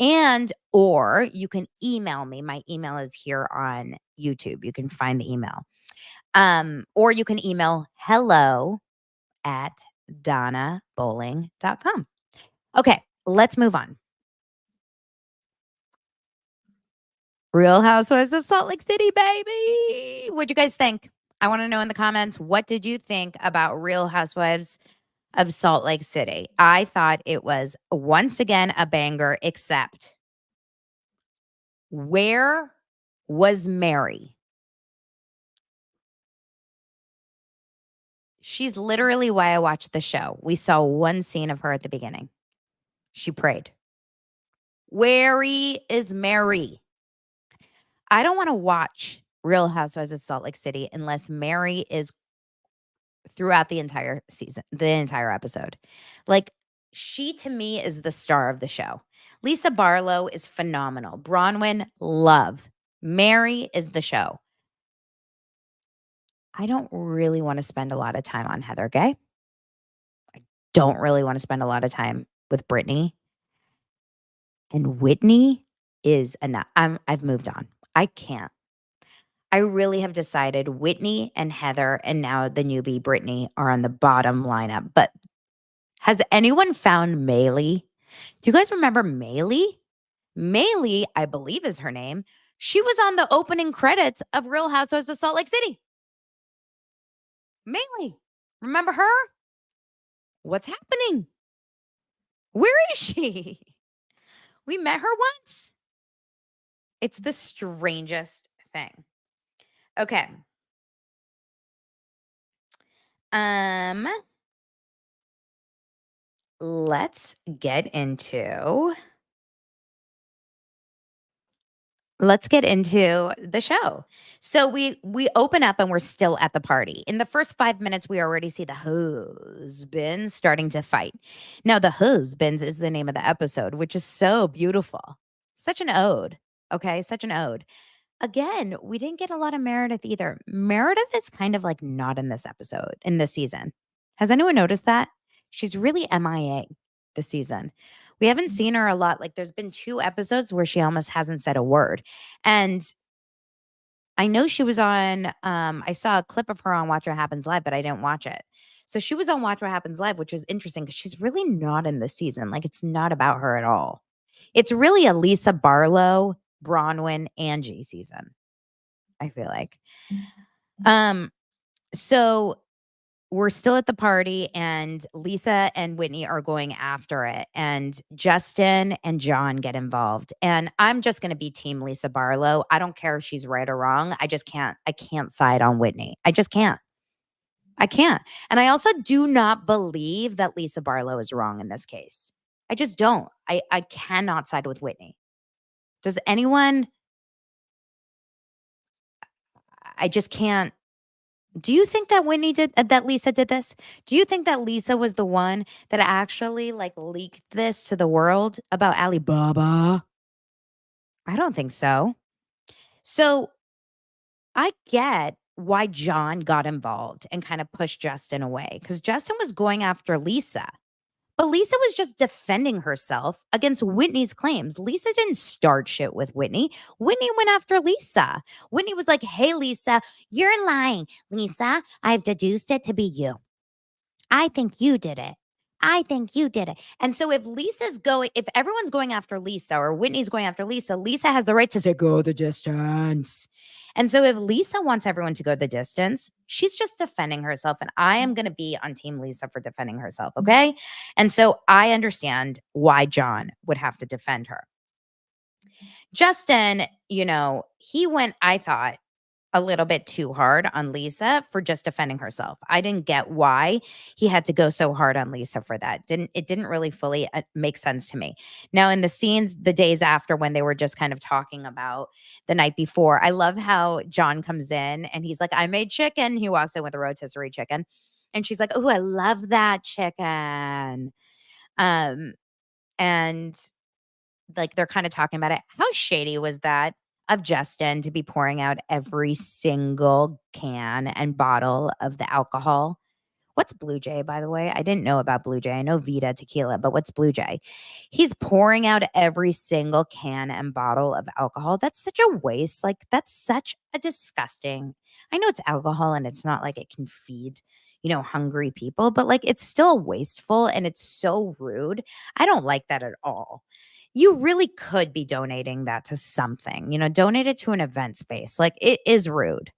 And or you can email me. My email is here on YouTube. You can find the email. Or you can email hello at donnabowling.com. Okay, let's move on. Real Housewives of Salt Lake City, baby. What'd you guys think? I want to know in the comments, what did you think about Real Housewives of Salt Lake City? I thought it was once again a banger, except where was Mary? She's literally why I watched the show. We saw one scene of her at the beginning. She prayed. Where is Mary? I don't want to watch Real Housewives of Salt Lake City unless Mary is throughout the entire season, the entire episode. Like, she to me is the star of the show. Lisa Barlow is phenomenal. Bronwyn, love. Mary is the show. I don't really want to spend a lot of time on Heather Gay. I don't really want to spend a lot of time with Brittany. And Whitney is enough. I've moved on. I can't. I really have decided Whitney and Heather and now the newbie Brittany are on the bottom lineup. But has anyone found Maylee? Do you guys remember Maylee? Maylee, I believe is her name. She was on the opening credits of Real Housewives of Salt Lake City. Maylee. Remember her? What's happening? Where is she? We met her once. It's the strangest thing. Okay. Let's get into the show. So we open up and we're still at the party. In the first 5 minutes, we already see the husbands starting to fight. Now, the husbands is the name of the episode, which is so beautiful. Such an ode. Okay, such an ode. Again, we didn't get a lot of Meredith either. Meredith is kind of like not in this episode, in this season. Has anyone noticed that? She's really MIA this season. We haven't seen her a lot. Like, there's been 2 episodes where she almost hasn't said a word. And I know she was on, I saw a clip of her on Watch What Happens Live, but I didn't watch it. So she was on Watch What Happens Live, which was interesting because she's really not in this season. Like, it's not about her at all. It's really a Lisa Barlow, Bronwyn, Angie season, I feel like. So we're still at the party and Lisa and Whitney are going after it and Justin and John get involved. And I'm just going to be team Lisa Barlow. I don't care if she's right or wrong. I can't side on Whitney. I just can't. I can't. And I also do not believe that Lisa Barlow is wrong in this case. I just don't. I cannot side with Whitney. Does anyone? I just can't. Do you think that that Lisa did this? Do you think that Lisa was the one that actually like leaked this to the world about Alibaba? I don't think so. So I get why John got involved and kind of pushed Justin away because Justin was going after Lisa. But Lisa was just defending herself against Whitney's claims. Lisa didn't start shit with Whitney. Whitney went after Lisa. Whitney was like, hey, Lisa, you're lying. Lisa, I've deduced it to be you. I think you did it. I think you did it. And so if everyone's going after Lisa or Whitney's going after Lisa, Lisa has the right to say, go the distance. And so if Lisa wants everyone to go the distance, she's just defending herself. And I am going to be on team Lisa for defending herself. Okay. And so I understand why John would have to defend her. Justin, he went, I thought, a little bit too hard on Lisa for just defending herself. I didn't get why he had to go so hard on Lisa for that. It didn't really fully make sense to me. Now in the scenes the days after when they were just kind of talking about the night before, I love how John comes in and he's like, I made chicken. He walks in with a rotisserie chicken. And she's like, oh, I love that chicken. Um, and like they're kind of talking about it. How shady was that of Justin to be pouring out every single can and bottle of the alcohol? What's Blue Jay, by the way? I didn't know about Blue Jay. I know Vita tequila, but what's Blue Jay? He's pouring out every single can and bottle of alcohol. That's such a waste. Like, that's such a disgusting. I know it's alcohol and it's not like it can feed, hungry people, but like it's still wasteful and it's so rude. I don't like that at all. You really could be donating that to something, donate it to an event space. Like, it is rude.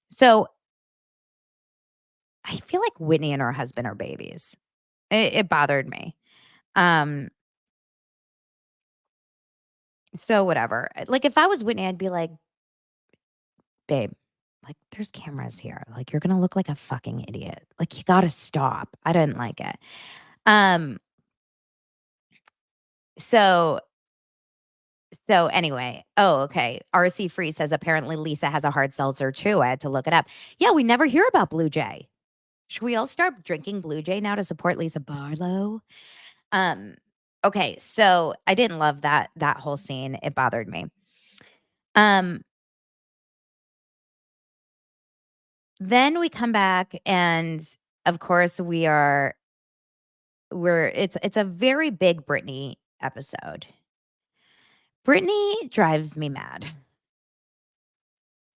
So I feel like Whitney and her husband are babies. It bothered me. Um, so whatever. Like, if I was Whitney, I'd be like, "Babe, like, there's cameras here. Like, you're gonna look like a fucking idiot. Like, you gotta stop." I didn't like it. Um, so anyway. Oh, okay. RC Free says apparently Lisa has a hard seltzer too. I had to look it up. Yeah, we never hear about Blue Jay. Should we all start drinking Blue Jay now to support Lisa Barlow? Um, okay, so I didn't love that whole scene. It bothered me. Um, then we come back and of course it's a very big Britney episode. Britney drives me mad.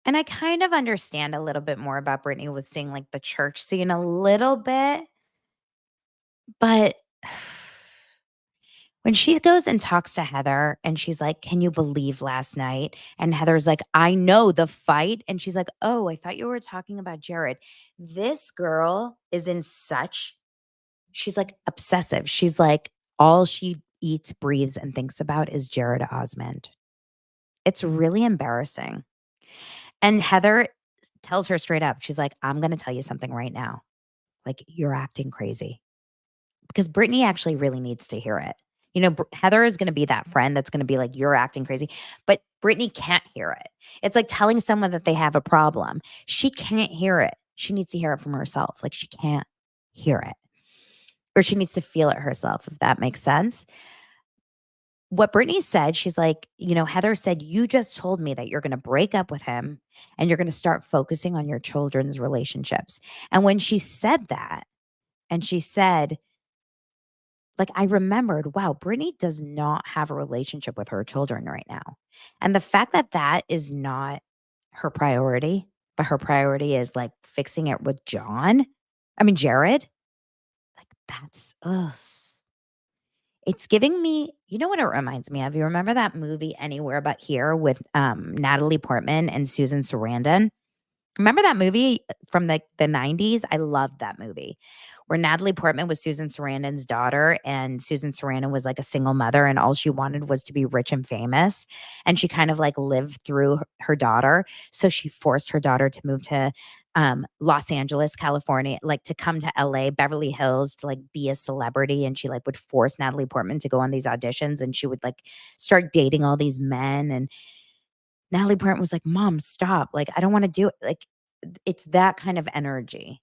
And I kind of understand a little bit more about Britney with seeing like the church scene a little bit, but when she goes and talks to Heather and she's like, "Can you believe last night?" And Heather's like, "I know the fight." And she's like, "Oh, I thought you were talking about Jared." This girl is she's like obsessive. She's like, all she eats, breathes, and thinks about is Jared Osmond. It's really embarrassing. And Heather tells her straight up, she's like, "I'm going to tell you something right now. Like, you're acting crazy." Because Brittany actually really needs to hear it. Heather is gonna be that friend that's gonna be like, "You're acting crazy," but Brittany can't hear it. It's like telling someone that they have a problem. She can't hear it. She needs to hear it from herself. Like, she can't hear it, or she needs to feel it herself, if that makes sense. What Brittany said, she's like, Heather said, "You just told me that you're gonna break up with him and you're gonna start focusing on your children's relationships." And when she said that, and she said, like, I remembered, wow, Brittany does not have a relationship with her children right now. And the fact that that is not her priority, but her priority is like fixing it with Jared, like that's, ugh. It's giving me, you know what it reminds me of? You remember that movie Anywhere But Here with Natalie Portman and Susan Sarandon? Remember that movie from the 90s? I loved that movie where Natalie Portman was Susan Sarandon's daughter, and Susan Sarandon was like a single mother, and all she wanted was to be rich and famous. And she kind of like lived through her daughter. So she forced her daughter to move to Los Angeles, California, like to come to LA, Beverly Hills to like be a celebrity. And she like would force Natalie Portman to go on these auditions, and she would like start dating all these men. And Natalie Portman was like, "Mom, stop. Like, I don't want to do it." Like, it's that kind of energy.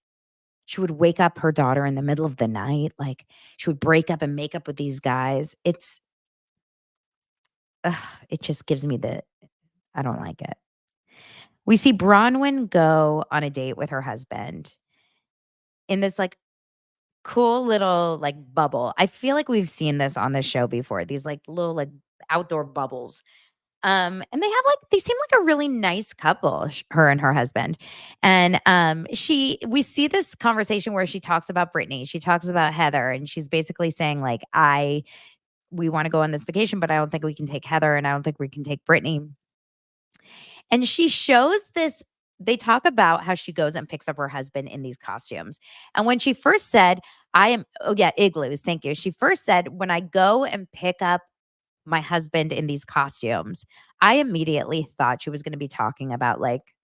She would wake up her daughter in the middle of the night. Like, she would break up and make up with these guys. It just gives me I don't like it. We see Bronwyn go on a date with her husband in this like cool little like bubble. I feel like we've seen this on the show before. These like little like outdoor bubbles. And they seem like a really nice couple, her and her husband. And we see this conversation where she talks about Brittany, she talks about Heather, and she's basically saying, like, we want to go on this vacation, but I don't think we can take Heather and I don't think we can take Brittany. And she shows this. They talk about how she goes and picks up her husband in these costumes. And when she first said, oh yeah, igloos, thank you. She first said, "When I go and pick up my husband in these costumes," I immediately thought she was gonna be talking about, like,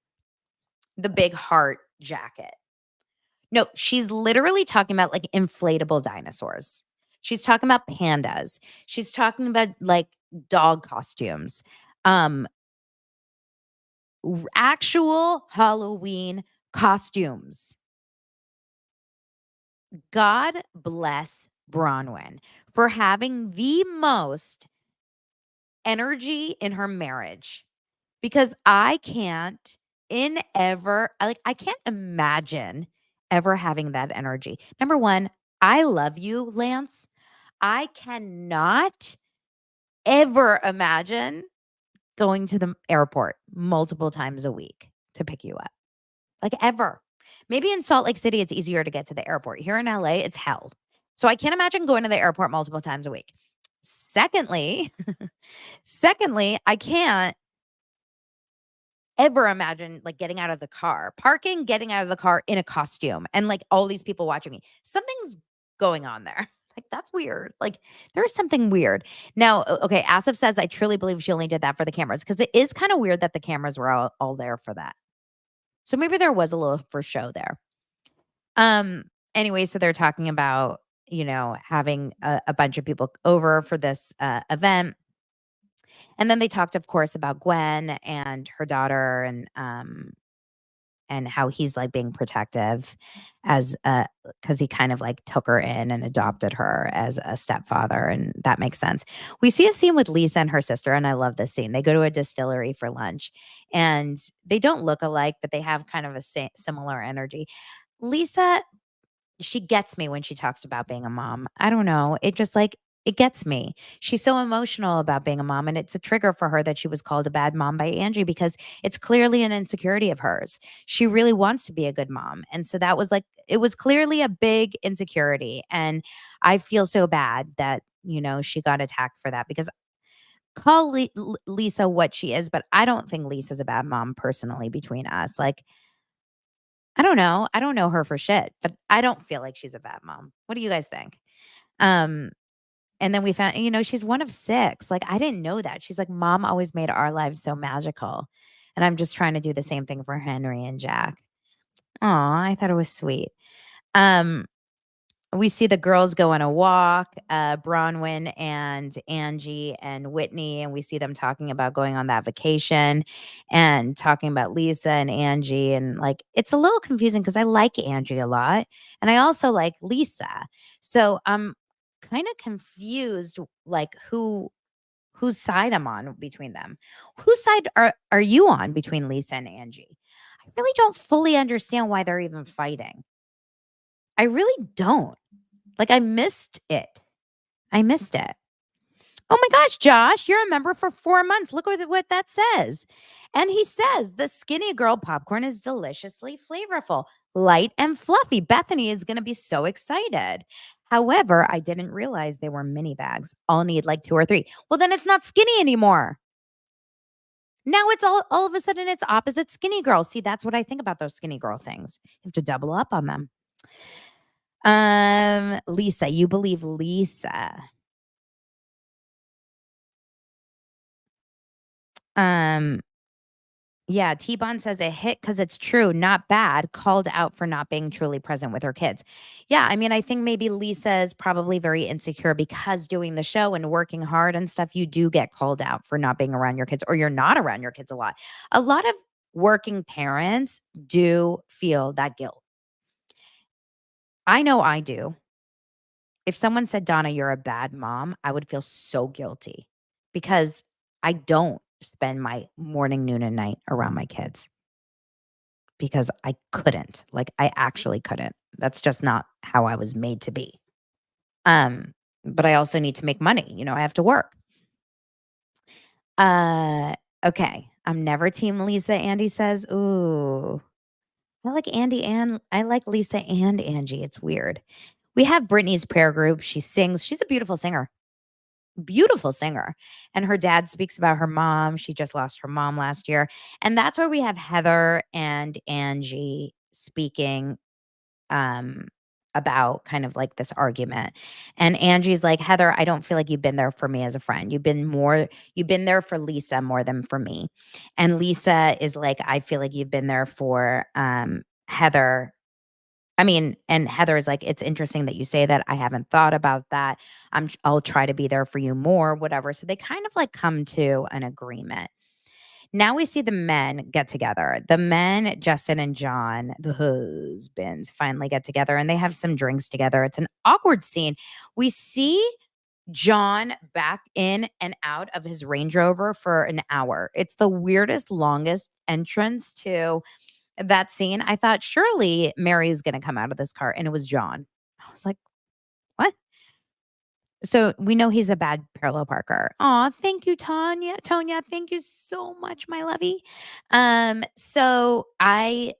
the big heart jacket. No, she's literally talking about, like, inflatable dinosaurs. She's talking about pandas. She's talking about, like, dog costumes, um, actual Halloween costumes. God bless Bronwyn for having the most energy in her marriage because I can't I can't imagine ever having that energy. Number 1, I love you, Lance. I cannot ever imagine going to the airport multiple times a week to pick you up. Like, ever. Maybe in Salt Lake City, it's easier to get to the airport. Here in LA, it's hell. So I can't imagine going to the airport multiple times a week. Secondly, I can't ever imagine, like, getting out of the car, parking, getting out of the car in a costume, and, like, all these people watching me. Something's going on there. Like, that's weird. Like, there's something weird. Now, okay, Asif says, "I truly believe she only did that for the cameras," because it is kinda weird that the cameras were all there for that. So maybe there was a little for show there. Um, anyway, so they're talking about, having a bunch of people over for this, event. And then they talked, of course, about Gwen and her daughter and how he's, like, being protective as, because he kind of, like, took her in and adopted her as a stepfather, and that makes sense. We see a scene with Lisa and her sister, and I love this scene. They go to a distillery for lunch, and they don't look alike, but they have kind of a similar energy. Lisa, she gets me when she talks about being a mom. I don't know. It just, like, it gets me. She's so emotional about being a mom, and it's a trigger for her that she was called a bad mom by Angie because it's clearly an insecurity of hers. She really wants to be a good mom. And so that was, like, it was clearly a big insecurity. And I feel so bad that, she got attacked for that because call Lisa what she is, but I don't think Lisa's a bad mom personally between us. Like, I don't know. I don't know her for shit, but I don't feel like she's a bad mom. What do you guys think? Um, and then we found, she's one of 6. Like, I didn't know that. She's like, "Mom always made our lives so magical." And I'm just trying to do the same thing for Henry and Jack. Aw, I thought it was sweet. Um, we see the girls go on a walk, Bronwyn and Angie and Whitney, and we see them talking about going on that vacation and talking about Lisa and Angie. And, like, it's a little confusing because I like Angie a lot and I also like Lisa. So I'm kind of confused, like, whose side I'm on between them. Whose side are you on between Lisa and Angie? I really don't fully understand why they're even fighting. I really don't. Like, I missed it. I missed it. Oh my gosh, Josh, you're a member for 4 months. Look what that says. And he says the Skinny Girl popcorn is deliciously flavorful, light and fluffy. Bethany is going to be so excited. However, I didn't realize they were mini bags. I'll need like 2 or 3. Well, then it's not skinny anymore. Now it's all of a sudden it's opposite Skinny Girl. See, that's what I think about those Skinny Girl things. You have to double up on them. Lisa, you believe Lisa. Um, yeah, T-Bone says it hit because it's true, not bad, called out for not being truly present with her kids. Yeah, I mean, I think maybe Lisa is probably very insecure because doing the show and working hard and stuff, you do get called out for not being around your kids or you're not around your kids a lot. A lot of working parents do feel that guilt. I know I do. If someone said, "Donna, you're a bad mom," I would feel so guilty because I don't spend my morning, noon, and night around my kids because I couldn't. Like, I actually couldn't. That's just not how I was made to be. But I also need to make money. I have to work. Uh, okay. I'm never team Lisa, Andy says. Ooh. I like Andy and I like Lisa and Angie. It's weird. We have Brittany's prayer group. She sings. She's a beautiful singer. And her dad speaks about her mom. She just lost her mom last year. And that's where we have Heather and Angie speaking about kind of like this argument. And Angie's like, "Heather, I don't feel like you've been there for me as a friend. You've been there for Lisa more than for me." And Lisa is like, "I feel like you've been there for Heather." I mean, and Heather is like, "It's interesting that you say that. I haven't thought about that. I'll try to be there for you more, whatever." So they kind of like come to an agreement. Now we see the men get together. The men, Justin and John, the husbands, finally get together and they have some drinks together. It's an awkward scene. We see John back in and out of his Range Rover for an hour. It's the weirdest, longest entrance to that scene. I thought surely Mary's going to come out of this car, and it was John. I was like, what? So we know he's a bad parallel parker. Aw, thank you, Tanya. Tonya, thank you so much, my lovey. So I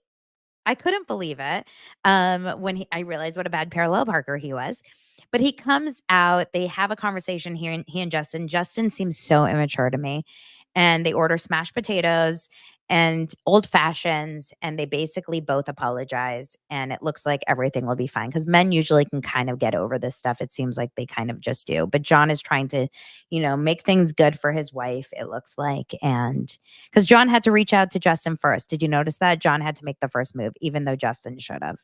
couldn't believe it when I realized what a bad parallel parker he was. But he comes out. They have a conversation here, and he and Justin. Justin seems so immature to me, and they order smashed potatoes and old fashions, and they basically both apologize. And it looks like everything will be fine because men usually can kind of get over this stuff. It seems like they kind of just do. But John is trying to, make things good for his wife. It looks like, and because John had to reach out to Justin first. Did you notice that? John had to make the first move, even though Justin should have,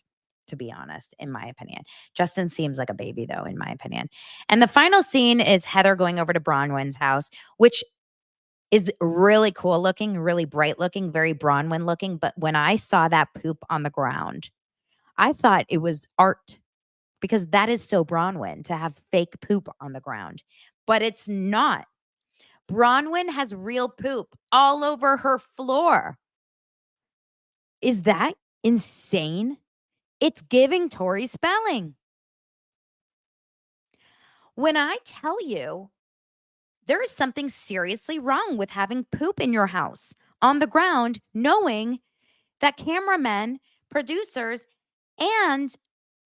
to be honest, in my opinion. Justin seems like a baby, though, in my opinion. And the final scene is Heather going over to Bronwyn's house, which is really cool looking, really bright looking, very Bronwyn looking. But when I saw that poop on the ground, I thought it was art because that is so Bronwyn to have fake poop on the ground. But it's not. Bronwyn has real poop all over her floor. Is that insane? It's giving Tori Spelling. When I tell you there is something seriously wrong with having poop in your house on the ground, knowing that cameramen, producers, and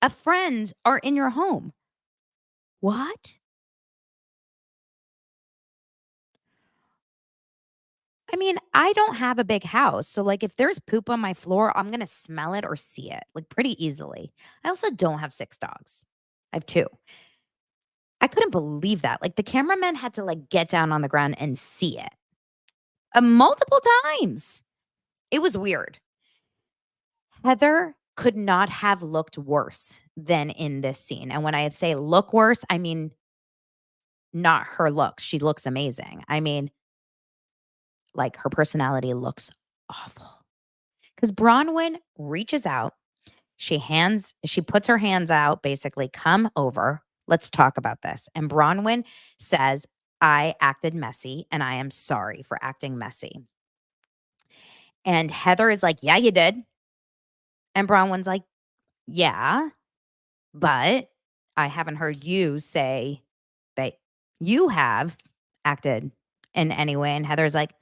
a friend are in your home. What? I mean, I don't have a big house. So, like, if there's poop on my floor, I'm going to smell it or see it, like, pretty easily. I also don't have 6 dogs. I have 2. I couldn't believe that. Like, the cameraman had to, like, get down on the ground and see it, multiple times. It was weird. Heather could not have looked worse than in this scene. And when I say look worse, I mean not her looks. She looks amazing. I mean, like, her personality looks awful. Because Bronwyn reaches out, she puts her hands out, basically, come over. Let's talk about this. And Bronwyn says, I acted messy and I am sorry for acting messy. And Heather is like, yeah, you did. And Bronwyn's like, yeah, but I haven't heard you say that you have acted in any way. And Heather's like,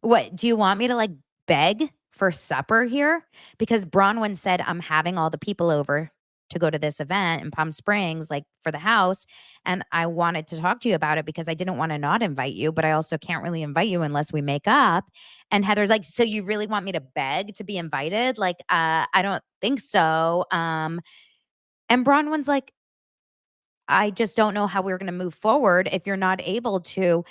what? Do you want me to, like, beg for supper here? Because Bronwyn said, I'm having all the people over to go to this event in Palm Springs, like, for the house. And I wanted to talk to you about it because I didn't want to not invite you, but I also can't really invite you unless we make up. And Heather's like, so you really want me to beg to be invited? Like, I don't think so. And Bronwyn's like, I just don't know how we're going to move forward if you're not able to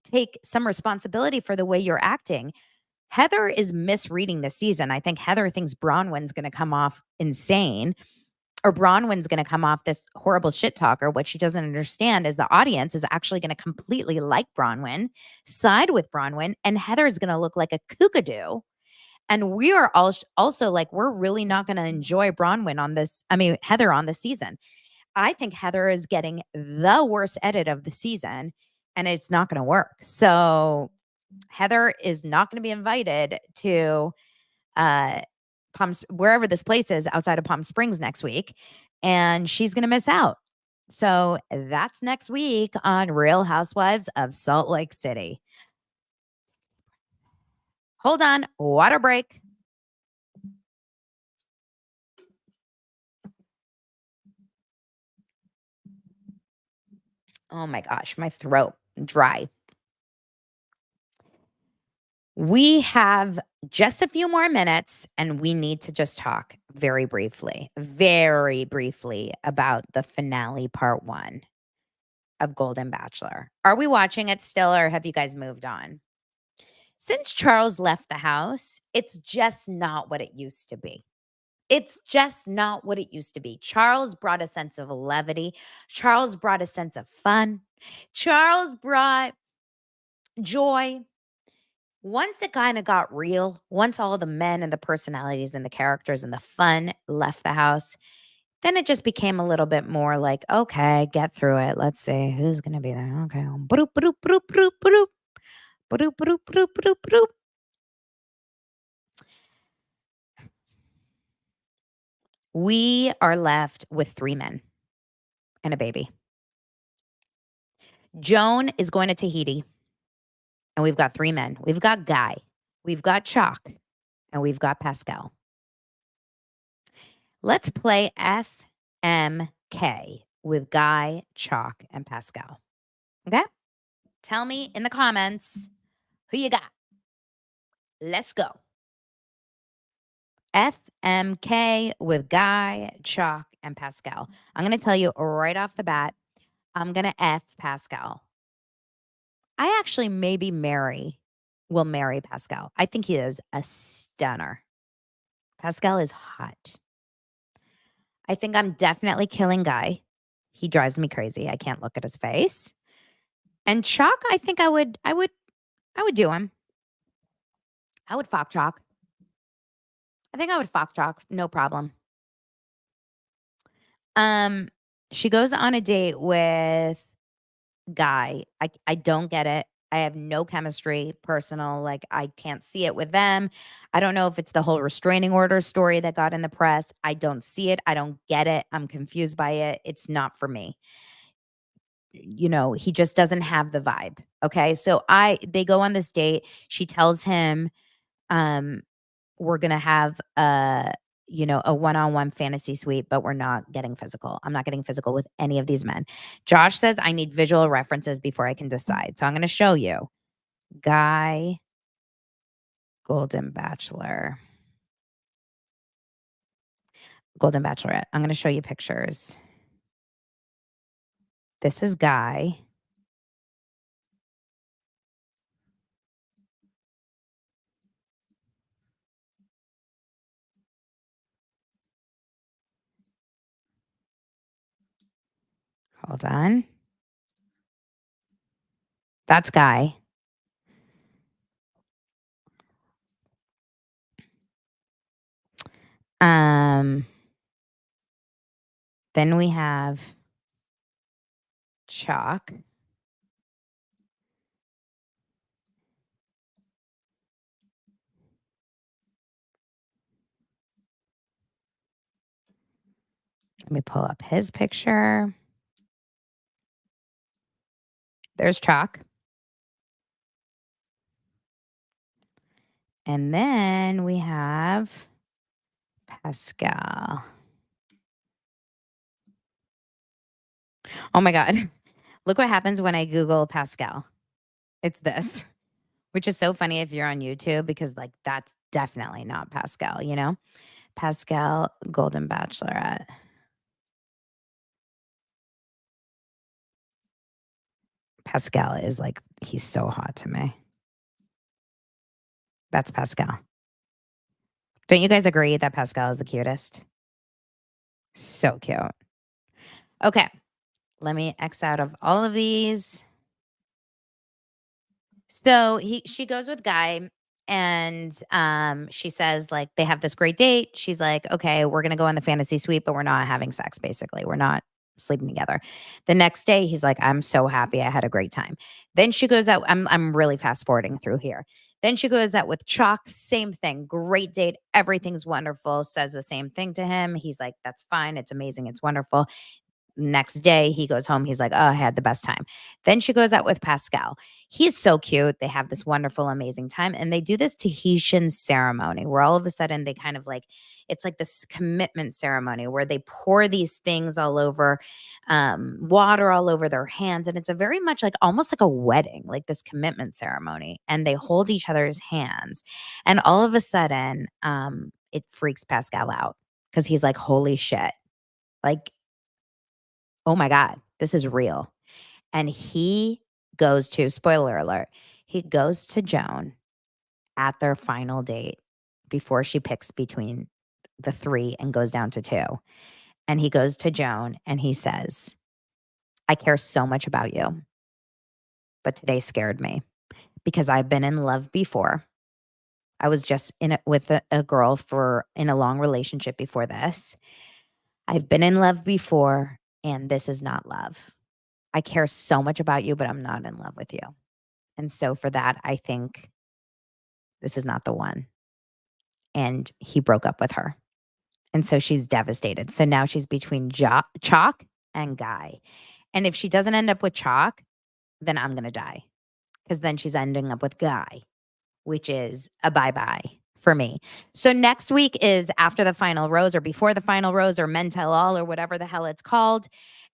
take some responsibility for the way you're acting. Heather is misreading the season. I think Heather thinks Bronwyn's going to come off insane, or Bronwyn's going to come off this horrible shit talker. What she doesn't understand is the audience is actually going to completely like Bronwyn, side with Bronwyn, and Heather's going to look like a kookadoo. And we are also like, we're really not going to enjoy Heather on this season. I think Heather is getting the worst edit of the season, and it's not going to work. So Heather is not going to be invited to wherever this place is outside of Palm Springs next week, and she's going to miss out. So that's next week on Real Housewives of Salt Lake City. Hold on, water break. Oh my gosh, my throat dry. We have just a few more minutes and we need to just talk very briefly about the finale part 1 of Golden Bachelor. Are we watching it still or have you guys moved on? Since Charles left the house, it's just not what it used to be. It's just not what it used to be. Charles brought a sense of levity. Charles brought a sense of fun. Charles brought joy. Once it kinda got real, once all the men and the personalities and the characters and the fun left the house, then it just became a little bit more like, "Okay, get through it. Let's see who's gonna be there. Okay, ba-doop, ba-doop, ba-doop, ba-doop, ba-doop. Ba-doop, ba-doop, ba-doop, ba-doop, ba-doop." We are left with 3 men and a baby. Joan is going to Tahiti, and we've got 3 men. We've got Guy, we've got Chalk, and we've got Pascal. Let's play FMK with Guy, Chalk, and Pascal. Okay? Tell me in the comments who you got. Let's go. FMK with Guy, Chalk, and Pascal. I'm going to tell you right off the bat, I'm going to F Pascal. I actually will marry Pascal. I think he is a stunner. Pascal is hot. I think I'm definitely killing Guy. He drives me crazy. I can't look at his face. And Chalk, I think I would do him. I would fuck Chalk. I think I would fuck Chalk, no problem. She goes on a date with Guy. I don't get it. I have no chemistry, personal, like, I can't see it with them. I don't know if it's the whole restraining order story that got in the press. I don't see it. I don't get it. I'm confused by it. It's not for me. He just doesn't have the vibe. Okay. So they go on this date. She tells him, um, we're gonna have a one-on-one fantasy suite, but we're not getting physical. I'm not getting physical with any of these men. Josh says I need visual references before I can decide. So I'm gonna show you. Guy, Golden Bachelor, Golden Bachelorette. I'm gonna show you pictures. This is Guy. Hold on. That's Guy. Um, then we have Chalk. Let me pull up his picture. There's Chalk. And then we have Pascal. Oh my God. Look what happens when I Google Pascal. It's this, which is so funny if you're on YouTube because, like, that's definitely not Pascal, Pascal, Golden Bachelorette. Pascal is like, he's so hot to me. That's Pascal. Don't you guys agree that Pascal is the cutest? So cute. Okay. Let me X out of all of these. So she goes with Guy and she says, like, they have this great date. She's like, okay, we're gonna go on the fantasy suite, but we're not having sex, basically. We're not sleeping together. The next day, he's like, I'm so happy. I had a great time. Then she goes out. I'm really fast forwarding through here. Then she goes out with Chalk, same thing. Great date. Everything's wonderful. Says the same thing to him. He's like, that's fine. It's amazing. It's wonderful. Next day, he goes home. He's like, oh, I had the best time. Then she goes out with Pascal. He's so cute. They have this wonderful, amazing time. And they do this Tahitian ceremony where all of a sudden they kind of like, it's like this commitment ceremony where they pour these things all over, water all over their hands. And it's a very much like almost like a wedding, like this commitment ceremony. And they hold each other's hands. And all of a sudden, it freaks Pascal out because he's like, holy shit. Like, oh my God, this is real. And he goes to, spoiler alert, he goes to Joan at their final date before she picks between the 3 and goes down to 2. And he goes to Joan and he says, I care so much about you, but today scared me because I've been in love before. I was just in it with a girl in a long relationship before this. I've been in love before, and this is not love. I care so much about you, but I'm not in love with you. And so for that, I think this is not the one. And he broke up with her. And so she's devastated. So now she's between Chalk and Guy. And if she doesn't end up with Chalk, then I'm going to die, because then she's ending up with Guy, which is a bye-bye for me. So next week is after the final rose or before the final rose or Men Tell All or whatever the hell it's called.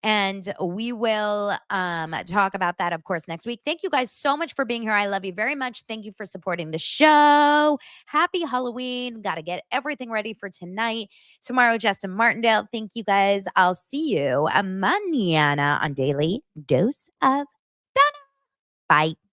And we will talk about that, of course, next week. Thank you guys so much for being here. I love you very much. Thank you for supporting the show. Happy Halloween. Got to get everything ready for tonight. Tomorrow, Justin Martindale. Thank you guys. I'll see you mañana on Daily Dose of Donna. Bye.